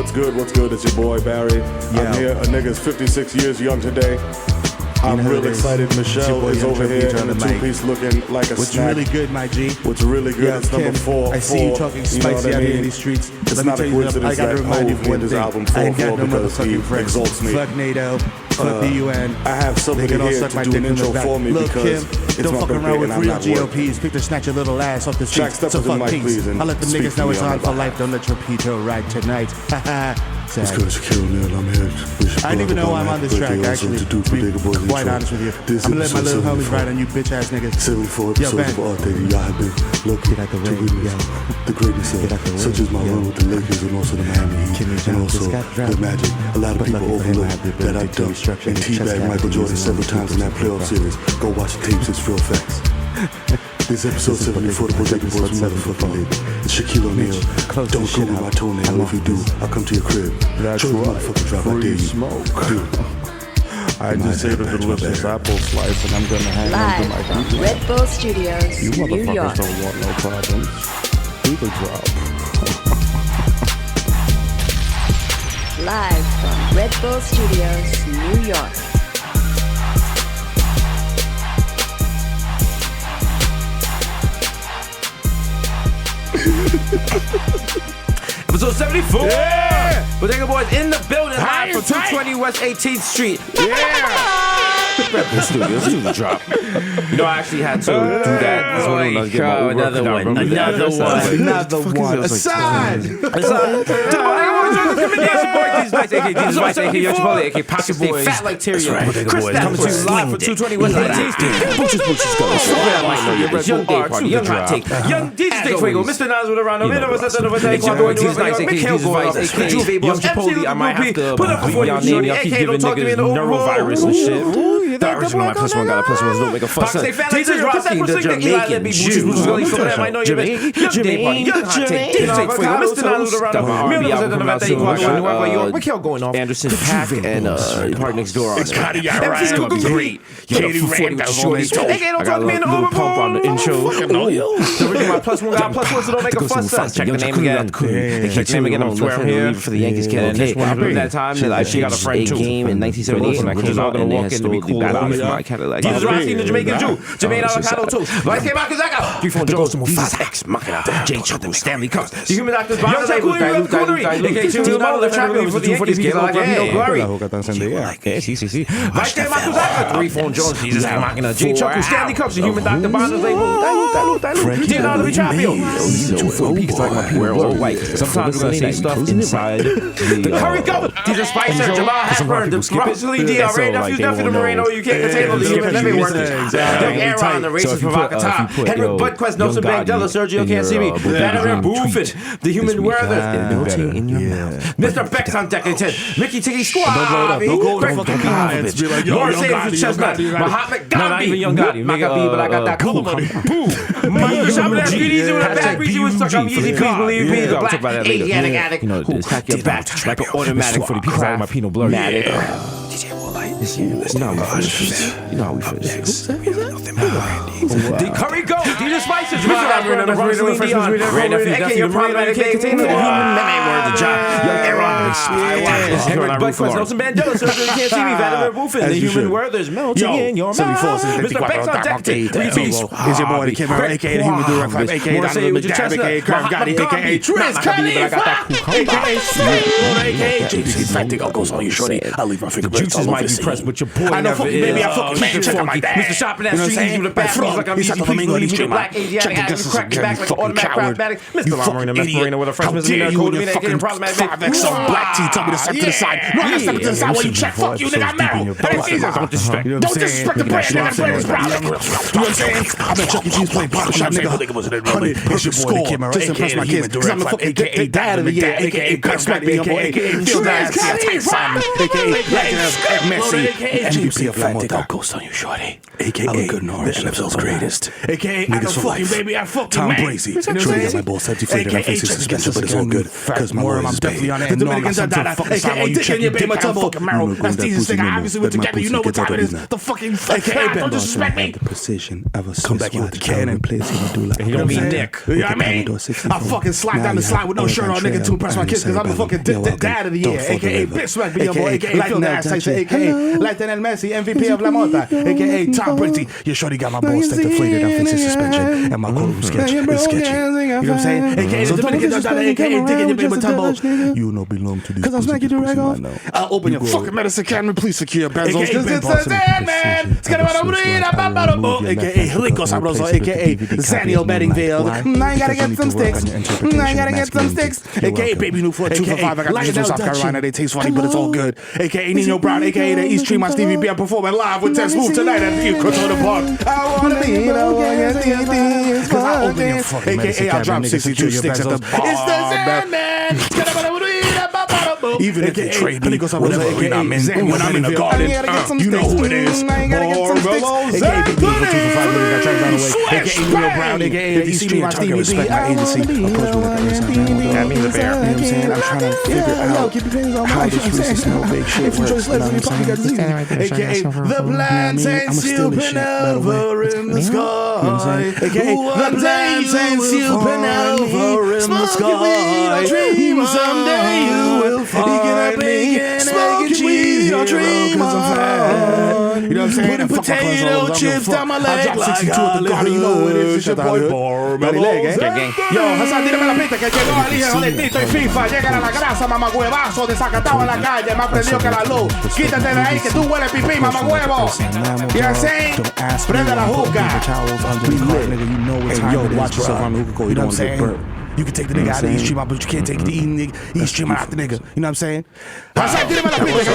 What's good? What's good? It's your boy Barry. I'm here. A nigga's 56 years young today. I'm real excited. Michelle is over here in a two-piece looking like a What's snack. really good, my G? What's really good? It's Kim, number 4. I see you talking spicy out here in these streets. It's not a coincidence I gotta that remind you of Hov one named his thing. album I ain't 4-4 got no because he motherfucking friends. exalts me. Fuck NATO. Fuck the UN. I have somebody They can all here suck to my do dick an from the intro back. for me Look, because Kim, it's don't my fuck birthday around with and I'm real not working. GOPs. Pick to snatch your little ass off the Shaq, streets. step So up to the fuck mic, peace. please, and I let the speak niggas to know me it's on on the for mic. life. Don't let your Pito ride tonight. It's good, Shaquille O'Neal. I'm here. I didn't even know I'm on this track, actually. To be quite honest with you. I'm gonna let my little homies ride on you bitch ass niggas. 74 episodes of Art Daily. Y'all have been looking Get out the to way, witness the greatness of such as my run with the Lakers and also the Miami Heat and also the Magic. A lot of people overlook that I've dunked and teabagged Michael Jordan several times in that playoff series. Go watch the tapes, it's real facts. This episode 74 of the Bodega Boys motherfucking lady. It's Shaquille O'Neal. Don't go with my toenail. If you do, I'll come to your crib. Show the motherfucking drop. I dare you. I just ate a delicious apple slice and I'm gonna hang on to my Live from Red Bull Studios, You New motherfuckers York. don't want no problems. Do the drop. Live from Red Bull Studios, New York. Episode 74. Yeah. Bodega Boys in the building. Live from 220 West 18th Street. Red Bull Studios, do the drop. You know, I actually had to do that. Another one. Aside. Pocket Boys. Fat like Tyrion. Chris coming to you live for 220 West 18th Street. Booches go. Young Day Party. Young Hot Take. Young DJ Jake Fuego. Mr. Nas with a round of Mikhail Goyle. Juve Boss. MC I might have to put up before y'all you. name. Y'all keep giving niggas neurovirus and shit. The original my plus one got a plus one. Don't make a fuss. Jesus Rocky, the Jamaican Jew. Mikhail going off. Anderson .Paak and Park Next Door on it. It's gonna be great. Katie Randall's on his toe. I got a little pump on the intro. The original my plus one got a plus one, so don't make a fuss. Check the name again. Check the name again. I'm swearing here for the Yankees. From that time, She got a friend too. game in 1978 when I came out and they had stole the bat out of my Cadillac. Jesus Rocky, the Jamaican Jew. Jermaine Avocado toast. Vice K. Makazaka. 3 Jones. Jesus X. Machina. Jay Chuck. Stanley Cups. The Human Doctors. Young Taku. Coonery. AK. Two model. The champion for the Yankees. Get like Glory. Vice K. Makazaka. 3 Jones. Jesus X. Machina. Jay Chuck. Stanley Cups. The Human Doctor. Bonders label. Leonardo DiCaprio. We're all white. Sometimes we're gonna say stuff inside the Curry Goat. These are Spicer, Jamal Hashburn, the Russell D.R. Ray, Nephews, Nephew the Moreno. You can't contain all the human everywhere. Young Aaron, the racist provocateur. Henrik Budquest, Nelson Mandela, Sergio Can't See Me. Vladimir Buffett, the human weather. Melting in your mouth. Mr. Beck's on deck 10. Mickey Tiggy Squad. Don't go to fucking clients. Be like, yo, Lord Young Save Gotti, the Chestnut. Mahatma No, not even Young Gotti. Maccabee, but I got that cool money. Boom. Shopping that street easy with a bad breezy with stuck up easy. Please believe me. The black Asiatic addict. You know Who this. crack your back Like an automatic for the people out of my Pinot Blur. DJ Woolite. You know how we finish. You know how we finish. The Curry Goat, DJ Spices, Mr. Rapper, the Russell Dion, Ray Nephew, Nephew, the problematic can't contain the human meme word, the John, Young Aaron, Henrik Budquest, Nelson Mandela, Sergio Can't See Me, Vladimir Buffett, the human Werther's melting in your mouth. Mr. Beck's on deck, Is your boy the Kim, aka the Human Direct Life, aka Donovan McDab, aka Curve Gotti, aka Triz Khalifa, aka Snoop, aka Juices. I think I'll go on you, shorty. I'll leave my fingerprints all Juices over might the be scene. pressed, but your boy I know, never fuck you, is. baby. I fucking man, check out my dad. Mr. Shopping that You know what I'm street, saying? you the bad From, like I'm he's easy, at the please Flamingo believe Street, me, the black man. Asiatic Check the addict, distance crack your back like an fucking automatic coward. pragmatic. You Mr. fucking Marina, Mr. idiot. Marina with a How freshman's dare in you code and me, your they fucking getting problematic. 5X on black tee, tell me to step to the side. No, I gotta step to the side while you check. Fuck you, nigga, I'm Meryl. That ain't Jesus. Don't disrespect. Don't disrespect the brand, nigga. The brand is proud. You know what I'm saying? I've been Chuck E. Cheese playing barbershop, nigga. 100 perfect score. Just impress my kids. Cause I'm the fucking dad of the year, aka Crack Smack me, aka Field Ass, aka Legend of Messi, MVP of La Moda. Ghost on you, shorty. AKA Mars. The NFL's greatest. AKA, I Niggas know for fucking life. baby, I fucking Tom man. Brady. You know what I'm Trade saying? my balls set deflated. I AKA, face his check suspension, but it's all good. Because my Worm, lawyer I'm is definitely paid. on that. The No, Dominicans I'm are something fucking sour. You check your baby, my tumble. You know, That's that Jesus pussy thing. mama. Obviously, we're That my together. You know pussy what time it gets is. out of The fucking AKA, don't disrespect me. The precision of a Come back here with the cannon. You know me, Nick. You know what I mean? I fucking slide down the slide with no shirt on, nigga, to impress my kids, because I'm the fucking dad of the year. AKA, Bitch Smack, be your boy. AKA, Phil the Ass Tyson. AKA, Lionel Messi, MVP of La Mota. AKA, Tom Brady. Your shorty got my balls set deflated. I'm facing suspension. And my courtroom sketch is sketchy. You know what I'm saying? AKA, the Dominicans are AKA, digging your baby tumble. You know belong to these Cause I'm smacking you right off. I'll open your fucking medicine cabinet. Please secure your benzos. AKA, AKA, Rico Sabroso. AKA, Zaniel Beddingfield. I gotta get some sticks. I gotta get some sticks. AKA, Baby New for 2 for 5. I got these from South Carolina. They taste funny, but it's all good. AKA, Nino Brown. AKA, the East Tremont Stevie B. I'm performing live with Tess Move tonight at the Couture Park. I wanna be the one. Cause I open your fucking medicine cabinet. AKA, I drop 62 sticks at the bar. It's the Sandman. Even if they trade me, whatever arena I'm in, when I'm in the garden, you know who it is. Marvelous AKA, Big Blue for 2 for 5 million. Got tracked right away. AKA, Neil Brown. AKA, the East Tremont Stevie B. Respect my agency. Approach me with That means a bear. You know what I'm saying? I'm trying to figure out how this Reese's smell bake shit works. You know what I'm saying? AKA, the plantain supernova in the sky. AKA, the plantain supernova in the sky. Someday you will find me smoking weed or dream on. You know what I'm saying? Putting potato chips down my leg. I dropped 62 at the garden. You know who it is. It's your boy Barmelo. Yo, Hassan, tírame la pista que llegó al hijo de Tito y FIFA. Llegan a la grasa, mamagüevazo, desacatado en la calle, más prendido que la luz. Quítate de ahí que tú hueles pipí, mamagüevo. You know what I'm saying? Prende la juca. Hey, yo, watch yourself on the hookah. You know what I'm saying? You can take the nigga out of the East Tremont, but you can't take the East Tremont out the nigga. You know what I'm saying? Hassan, tírame la pista que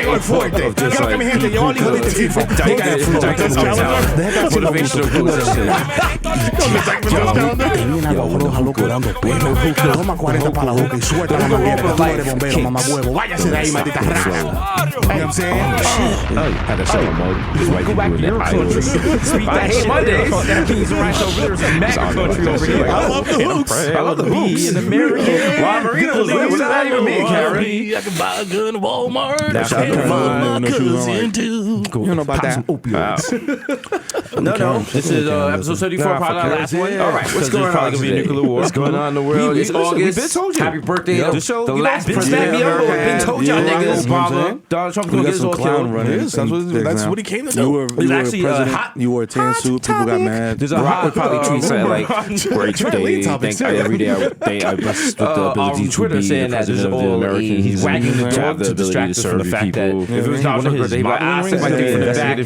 llegó el fuerte. Quiero que mi gente, yo hijo de FIFA. Motivational loco dando pelo. Toma 40 para la boca y suelta la manguera que tú eres bombero, mamagüevo. Váyase de ahí, maldita raza. You know what I'm saying? Had a show mode. Go back to your country. Speak that shit. Monday. That means right over there. There's a mega country over here. I love the hooks. I love the hooks. In American. Why Marino? What does that even mean, Karen? I can buy a gun at Walmart. That's I can not fuck my right. cousin too. You don't know about that. No. This is episode 34, probably our last one. All right, what's going on? Probably gonna be a nuclear war. What's going on in the world? It's August. We've been told you. Happy birthday! The last been president smacked me up. been told y'all niggas. Obama, Donald Trump gonna get us all killed. That's what he came to do. You were actually president. hot. You wore a tan suit. People got mad. There's a Rock hot would probably tweet saying like, "Great day, thank every day I blessed with the ability on Twitter to be saying the that there's president of the all Americans. he's wagging the to have dog to distract us from the fact that if it was Donald Trump's birthday, he'd be like, I said my dude from the back.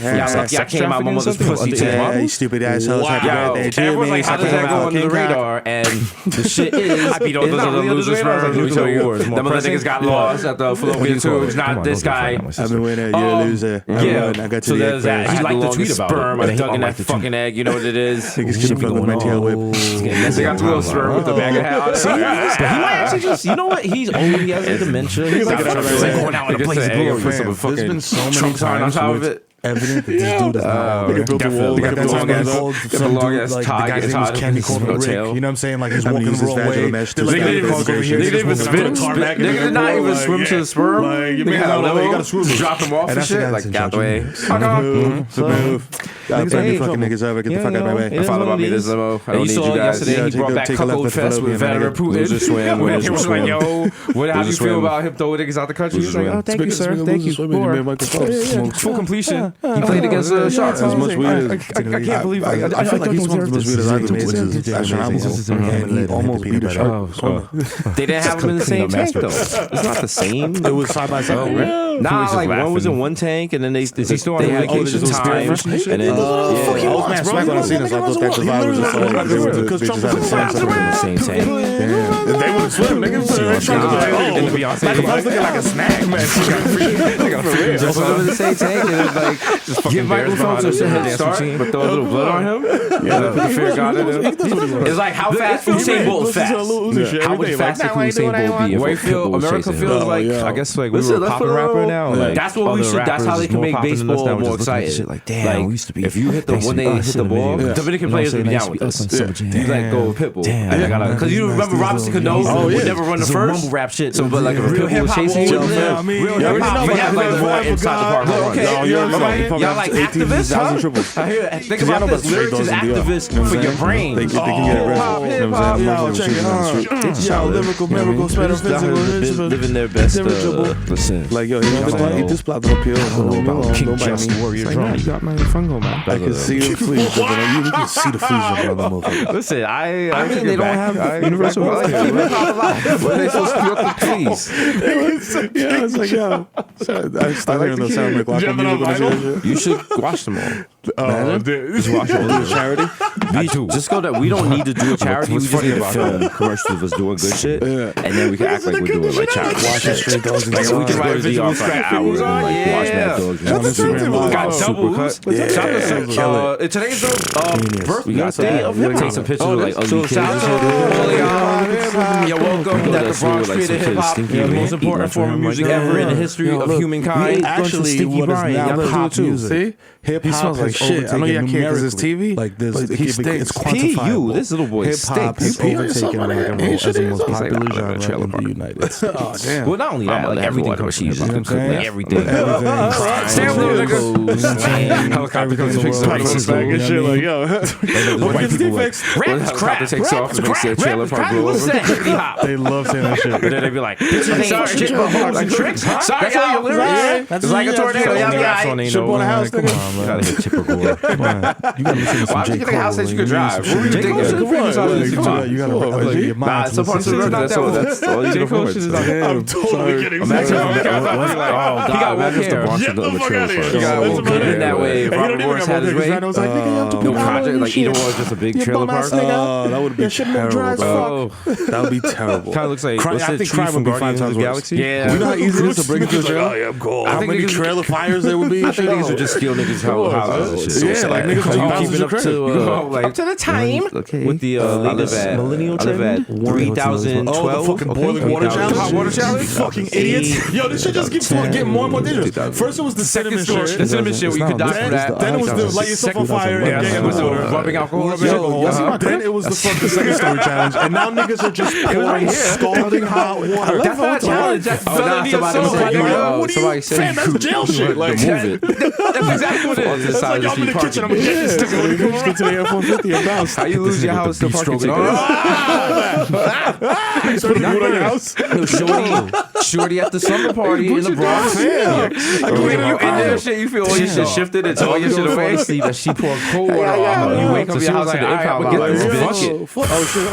Y'all came out my mother's pussy too. Yeah, you stupid assholes. Happy birthday, Jimmy. Everyone's like, how does that go under the radar? And the shit is, I beat all those other losers for let me tell you. Them other niggas got lost at the Philadelphia tour. It's not this guy. I've been winning. You're a loser. Yeah, I got so to the there's that. He liked the tweet about sperm. I dug in that fucking egg. You know what it is? Niggas getting fucked with my tail whip. They got little sperm with the bag of hat. But he might actually just, you know what? He has a dementia. He's like going out with a blaze of glory. There's been so many times on top of it. Evident that this dude is not. They built a wall. They got that long ass tie. The guy's name was Kenny Corbin Rick. You know what I'm saying? Like he's walking the wrong way. They did not even swim to the sperm. You gotta swim. Drop him off and shit. Like, got the way. I'll turn the fucking niggas over. Get the fuck out of my way. Follow about me, this limo. I don't need you guys. Yesterday, he brought back Cuckold Fest with Vladimir Putin. He was like, yo, how do you feel about him throwing niggas out the country? He was like, oh, thank you, sir. Thank you. Full completion. He played against the Sharks. As much weird I can't believe I feel like he's one of the most weird as astronomical. And he almost beat a shark. They didn't have him in the same tank, though. It's not the same. It was side by side, right? Nah, like one was in one tank, and then they had vacation time, and then I was mad smack when I seen this. I thought that the vibe was just like they just had the same in the same tank. They would swim, niggas. In the Beyonce Like, I was looking like a snack, man. She got free. Just over the same tank and it's like give Michael Phelps a head start, but throw a little blood on him. Yeah, put the fear of God in him. It's like how fast Usain Bolt is fast. How much faster can Usain Bolt be? Where you feel America feels like I guess like we were a popping rapper now. Like that's what we should. That's how they can make baseball more exciting. Like damn, we used to be. If you hit the when they hit the ball, Dominican players would be down with us. You like go Pitbull, because you remember Robinson Cano would never run the first. Mumble rap shit. So, but like a real hip hop, real hip hop, have like more inside the park. Okay, y'all like activists, huh? I hear. Think about this. Lyrics is activists for your brain. They can get it Hip hop, yo, check it out. Yo, lyrical, miracle, metaphysical, living their best. Listen, like yo, eat this plot up here. King Justin Warrior drum. You got my fungo, man. I can see the fleas jumping on you. You can see the fleas jumping on the motherfucker. Listen, I mean, they don't have universal healthcare. What are they supposed to do with the fleas? Yeah, it's like yo. I start hearing the sound like music when I hear shit. You should watch them all. Just watch all the charity. Me too. Just go that we don't need to do a charity. We What's just funny need to about film. commercials of us doing good shit, and then we can act like we're doing like charity. Watching straight dogs and Like we can dogs. write a VR for an hour and like watch Mad Dogs. Got Supercut. Today's the birthday of hip hop. Take some pictures of like ugly Shout out to Leon. You're welcome. People That that the Bronx like created some hip hop, kids the thinking most they important eat form of lunch music from him. ever in the history of humankind. Actually, what is now pop music. See? Hip He hop smells like has shit. I know y'all overtaken can't because it's numerically. TV. Like this, But he it's stinks. quantifiable. This little boy Hip hop has stinks. overtaken rock and roll as the most popular like a genre trailer in the park. United States. Oh, damn. Well, not only that, like everything comes from hip hop. Like Everything. Helicopter takes off. and shit like, yo. White people like helicopter takes off and makes their trailer park blow over. They love saying that shit. But then they be like, Like tricks, huh? Sorry, y'all. It's like a tornado. Should've bought a house, nigga. Come on, man. gotta hit Chipper Gore. Come on. You gotta listen to some Why would J. you get a house Cole. that you could drive? What were you J. thinking? Cole's good friends out of this You gotta your Nah, mind. it's a part of the That's all you can afford. I'm totally getting Imagine sick. if God, imagine if the Bronx Get was the the fuck trailer out of park. here. Yeah, That's well, about in it. that way, He Robert don't even Morris got had his more way. niggas. I was like, nigga, I'm No project, like either was just a big trailer park. That would be terrible. Oh, That would be terrible. kind of looks like what's I that think tree crime from would be 5 Guardians of times the worse. Galaxy? Yeah. You know how easy it is to bring it to a Like, oh, trailer? yeah, I'm cold. I How think many niggas- trailer fires there would be? I think niggas would just steal niggas' houses. Yeah, like niggas You bounce keep it your up crib. to Up to the time. with the Millennial I live at trend? 3012. Oh, the fucking boiling water challenge? Hot water challenge? Fucking idiots. Yo, this shit just keeps getting more and more dangerous. First it was the cinnamon shit. The cinnamon shit where you could die from that. Then it was the light yourself on fire and get It was the alcohol. rubbing alcohol. Then it was the fucking second story challenge. And now niggas are just pouring scalding hot water. That's not a challenge. That's felony somebody assault. said you- What do somebody you, said fam, you that's jail shit. Like, move it. That's exactly what it is. That's like, yo, I'm in the kitchen, I'm gonna get this nigga when he comes Get to the F-150 and bounce. How you lose your house to parking ticket? Starting to on your house. Shorty at the summer party in the Bronx. When you in there, shit, you feel all your shit shifted and all your shit away. That she poured cold water on her. You wake up in your house like, I'm gonna get this bitch.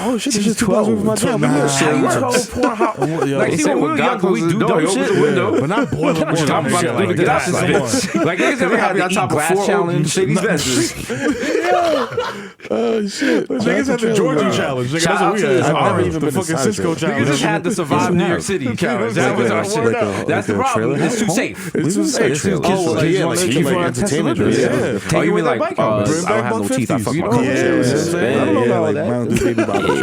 Oh shit, this is 2 hours from my job. Like, see, when we were young, we do dumb shit. But not boiling water. Talk about Shit it. like Get out that. this bitch. Like, niggas ever had that top glass challenge? Shitty's Ventures. Oh shit. Niggas had the Georgia challenge. Nigga, Shout that's out what we to had. this The army. fucking Cisco Niggas challenge. just had to survive New York City challenge. That was our shit. That's the problem. It's too safe. It's too safe. Oh, like, yeah, like entertainment. Yeah. Oh, you mean like, I don't have no teeth, I fuck my car. I don't know like Mountain Dew baby bottle.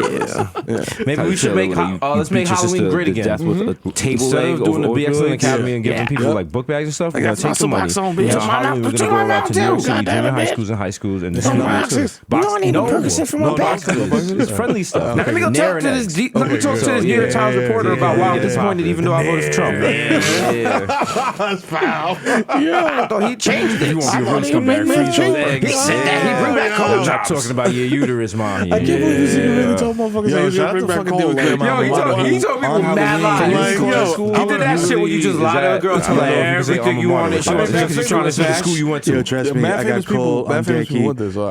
Maybe we should make let's make Halloween great again. Table Instead leg of doing the over BX opioids Academy and giving people like book bags and stuff. We're gonna take some money. on, bitch. Yeah, It's my Halloween, we're mouth. gonna go It's my around to New York mouth, City, too. junior high Goddamn schools and high schools, and It's my boxes. You don't need a Percocet for my boxes. It's friendly stuff. Let me go talk to this. Let me talk to this New York Times reporter about why I'm disappointed, even though I voted for Trump. That's foul. I thought he changed it. You won't be a real scumbag. He said that he bring back cold I'm not jobs. talking about your uterus, man. I can't believe you see really told motherfuckers Yo, say shout out bring to back fucking cold. Dude, Yo, he told people mad lies. Like, yo, He did that shit where you just lie to a girl, tell her everything you want, and she wants because you're trying to the smash. school you went Yo, to. trust me, I got coal. I'm Yankee.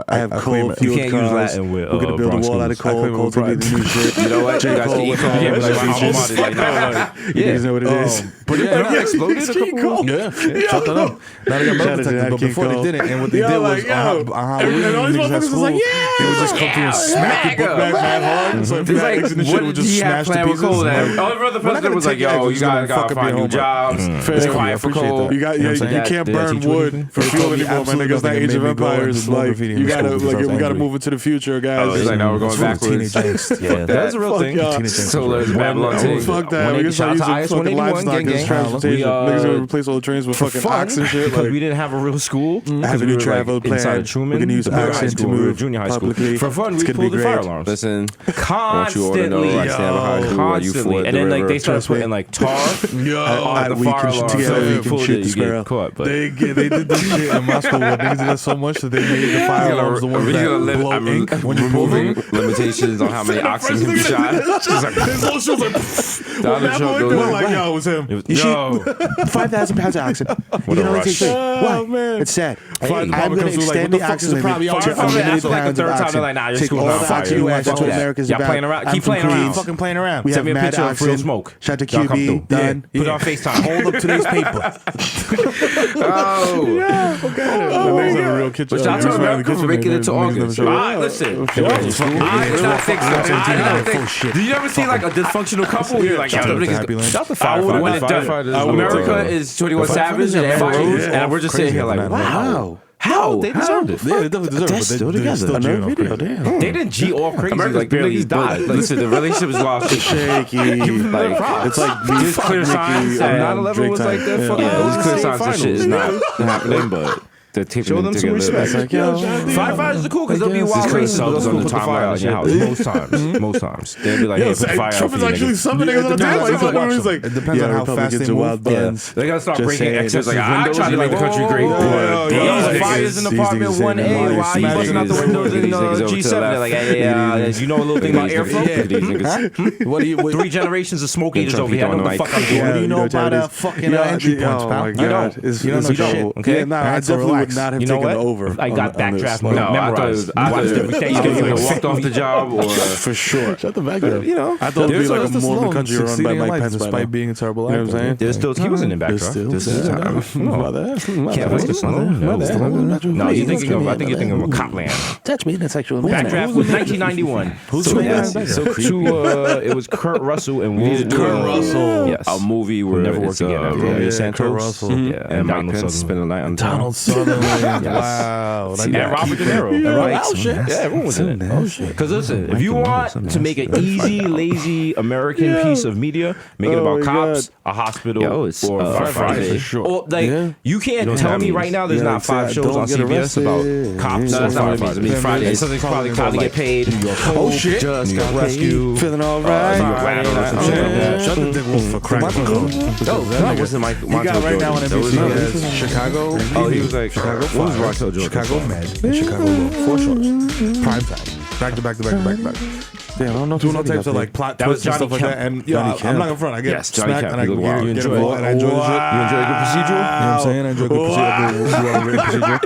I have coal. You can't use Latin with We're gonna build a Bronx wall out of schools. coal. Coal to be the new shit. You know what? You guys can eat coal. Yeah, Like, like, my alma mater, like, nah. You guys know what it is. But yeah, exploded a couple. Yeah, shut that up. Now they got metal detectors, but before they did it, and what they did was on Halloween, and all these niggas at motherfuckers was school, like, they would just come through and smack your book bag mad hard. So It's like boxing and shit What would did just he have smash the planned with pieces. Cole? Like, All the other president was like, take yo, eggs, you gonna gotta fuck up find your new jobs. Fair It's enough, quiet I for appreciate Cole. that. You got, You know yeah, what I'm you saying? can't Did that burn teach you wood anything? for fuel Absolutely anymore, man. Niggas nothing. that Age It of made me go and Empires, do more like graffiti in you school gotta, because I was we gotta angry. move into the future, guys. Oh, it's like now we're going backwards. Teenage angst. Yeah, that was a real Fuck thing. y'all. So there's Babylon City. Fuck that. We When can they start shot to using IS fucking 181 livestock gang, as transportation. we, Niggas gonna replace all the trains with fucking ox and shit. because Like, we didn't have a real school. Because Avenue we were travel like plan. inside of Truman. We're gonna use we were high accent to school, we were move junior high school. publicly. For fun, It's we gonna pulled be the fire great. alarms. Listen, Constantly, I stand behind you while you constantly, ford and the then like they river. started Trust me. putting like tar on the we fire can alarm. together So we if you can pulled shoot it, the you sparrow. get caught. But They did this shit in my school. Where niggas did that so much that they made the fire alarms the ones that blow ink when you pull them. limitations on how many oxen can be shot. His whole shit was like, Donald Trump goes We're like, like, yo, it was him. it was, yo, 5,000 pounds of oxen. You can only take 3. Why? man. It's sad. Fire I'm department going comes to through like, extend what the the fuck oxen is the limit probably to out? Firefighter unlimited asked for like the pounds of third time. oxen. They're like, nah, your Take school's all not the fire. oxen you ask. That's what America's Y'all about. playing around? I'm Keep from playing around. Queens. Fucking playing around. We Send have me a mad picture of real oxen. smoke. Shout to Y'all come QB. through. Done. Put it on FaceTime. Hold up today's paper. oh, Niggas in a real kitchen. but shout out to Niggas in the America for kitchen, making it to niggas never August. show All up. right, listen. Yeah. I not fixing. Do you ever see like a dysfunctional couple? You're like, yo, them niggas. Happy Land. Shout the I would when it's done. firefighters. America is 21 Savage and Amber Rose, Yeah. and we're just sitting here like, wow. How? They deserved it. Yeah, they definitely deserve it. They're But still they together. still Another jail video, crazy. damn. They didn't G all crazy. America's Like barely niggas died. Listen, the relationship is wild shit. Shaky. Like, It's like there's clear signs that 9/11 was like that. fucking yeah, there's clear signs that finals. shit is not happening, but they're taping Show them some together. respect. Like, yo, Firefighters are cool because they'll be wild These racist, but subs they'll on the put the fire out in your house. timeline. Most times. Most times. They'll be like, Yo, hey, put the fire out Trump for is you actually niggas. summing niggas on the depends timeline. on He's like, how he's like, it depends on how fast Republicans they are move. wild buns. They gotta start Just breaking saying, extras. Like, just I windows tried to in make the the country great. yeah. Fires in These apartment niggas saying 1A. Why you these busting out the niggas- windows in these niggas over to the G7? They're left. like, hey, you know a little thing about airflow? These niggas. What do you? 3 generations of smoke eaters Trump over here. I know what the on the fuck I'm mic. doing. Yeah, What do you know about Chinese. fucking entry points, Oh pal? my You don't. god, it's You don't know double. shit. Okay? Yeah, nah, I Alright, so definitely would relax. not have You know taken what? over. I got on this. backdraft No, No, I thought it memorized. was, I Watched thought every you Thanksgiving. either walked off the job or for sure. Shut the back up. You know, I thought it would be like a That's Mormon slow. country run by Succeeding in Mike life Pence by now. despite being a terrible You know what I'm actor. saying? there's still he was in the There's backdraft. still There's still time. Can't wait to slow. No, you're thinking of. I think you're thinking of Copland. Touch me in a sexual manner. Backdraft was 1991. Who's So the main yes, guy? so it was Kurt Russell and Will Kurt Russell. Yes, a movie where never it's worked again. Romeo Yeah, Santos Kurt Russell. Yeah, and Mike Donald Pence Sutherland. spend the night on town. Donald Sutherland. Wow. See And that? Robert De Niro. Right. Oh, shit. Yeah, everyone was in it. Oh shit. Because listen, if you want to make an easy, lazy American piece of media, make it Oh about my cops, a hospital, Yo, it's, or Friday. Friday. For sure. Or like Yeah. you can't tell me right now there's Yeah, not 5 shows don't on get CBS arrested. about cops No, or that's not what it means. It means firefighters. Friday And is something's probably probably to get paid. Oh shit. Just got Rescue. paid. Feeling all New York right. Rattle or some shit like that. Shut the dick wolf for crack. That wasn't Mike. He got right now on NBC That as Chicago. Oh, he was like, Chicago what was Fire, Raquel Jordan? Chicago Med, and Chicago Law. 4 shows. Prime time. Back to back to back to back to back. Damn, I don't know if Doing all he's types of got like plot That was twists and stuff Johnny like that. Kemp. And yeah, Johnny I'm Kemp. not gonna front. I get Yes, Johnny smacked Kemp. and I You look get wild. You get enjoy involved and I enjoy the shit. You enjoy a good procedural? You know what I'm saying? I enjoy good procedure.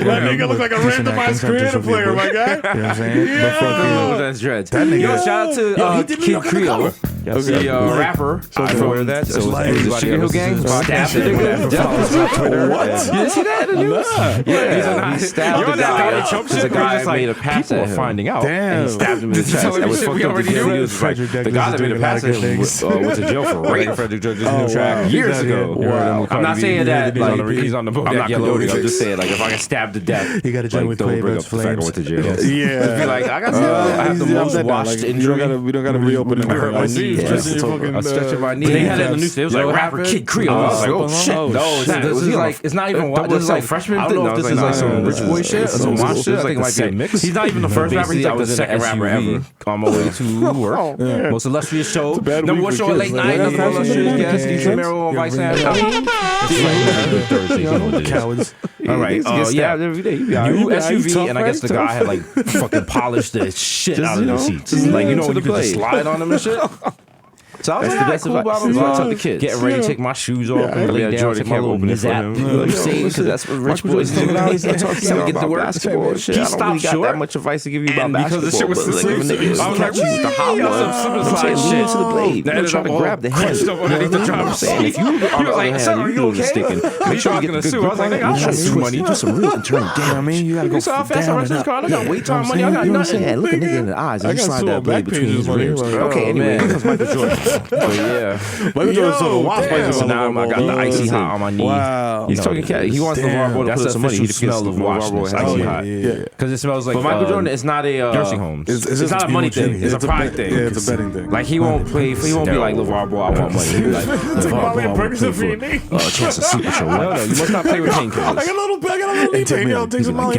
That nigga look like a randomized creative player, my guy. You know what I'm saying? But Oh, fucking that's dreads. that nigga. Yo, shout out to Kid Creole. Okay. The rapper. I remember that. So like- it was the Sugar Hill Gang. Stabbed the nigga. What? You didn't see that in the news? Yeah, he stabbed the guy. Trump Because shit the guy just like made a pass people at are him. finding out. Damn. He stabbed him in the chest. telling That me was shit fucked we up. already The knew? video was like, Frederick the Douglass guy is that made a doing a lot pass of at good him things. went to jail for rape. Frederick Douglass' Oh, new track wow. years He's ago. out here. Wow. I'm not saying that like he's on the boat. I'm not yellow condoning. I'm remix. just saying like if I get stabbed to death, He got a joint with don't bring up Quavo's the fact I Flames. went to jail. Yeah. Just be like, I got I have the most watched injury. We don't gotta reopen it. We hurt my knees. Yeah, Just in it's your over. fucking, A stretch of my knee. They had it in the news. It was like What rapper happened? Kid Creole. I was like, oh shit. No, No, this is like it's not even. This is like freshman. I don't know if this is like some rich boy shit or some wild shit. I think it might be a mix. He's not even the first rapper. He's like the second rapper ever. On my way to work. Most illustrious show. bad Number week one for show at kids. late Like, night. yeah, Number one yeah, illustrious yeah, guest. yeah, DJ yeah. Mero on Vice Yeah, Thursday. Cowards. All right. He gets stabbed every day. He be all right. New He be all right. He SUV, tough, and I guess the right? guy had like fucking polished the shit Just, out of you the know, seats. just Like, you know, to when the you could just plate. slide on them and shit. So I was That's like, the best cool, blah, blah, advice. blah. Tell the kids. Getting ready to take my shoes off and lay down, Jordan take my can't little open it for nizap. him. You know what I'm saying? Because that's what rich boys do nowadays. So get to work. basketball shit. He I don't really stopped got short. that much advice to give you about And basketball. because the shit was but, so like, if a nigga is I was like, catching you with the hot "Wee!" one, on some I'm slide saying shit. lean to the blade. That Don't is try to all grab the hand. crunched up underneath the You know what I'm driver's saying? If you on the other like, hand, "Sir, are you you doing the okay?" sticking. He's Make sure you talking get the to good Sue. I was grip like, on it. "Nigga, I got Twist money. it. Do some real and turn down. I mean, you gotta go You saw how fast I down rushed and this up. car? I got wait time money. I got You know what I'm nothing. saying? Look a nigga in the eyes and I you got slide Sue that on blade back between pages his money. ribs. Like, Okay, oh, anyway, man. because Michael Jordan. But yeah. Michael Jordan sold a watch Damn, price so now I got the icy hot on my knee. Wow. He's talking cat. He wants LeVar Ball to That's put the some money. He official smell of washness. Icy Icy hot. hot. Yeah. Because it smells like But Michael Jordan is not a nursing homes. It's not a money thing. It's a pride thing. Yeah, it's a betting thing. Like he won't play. He won't be like LeVar Ball. I want money. He'll be like LeVar Ball. I want to play for Chance of Super Show. No, you must not play with painkillers. I got a little knee pain. Yo, take some Molly.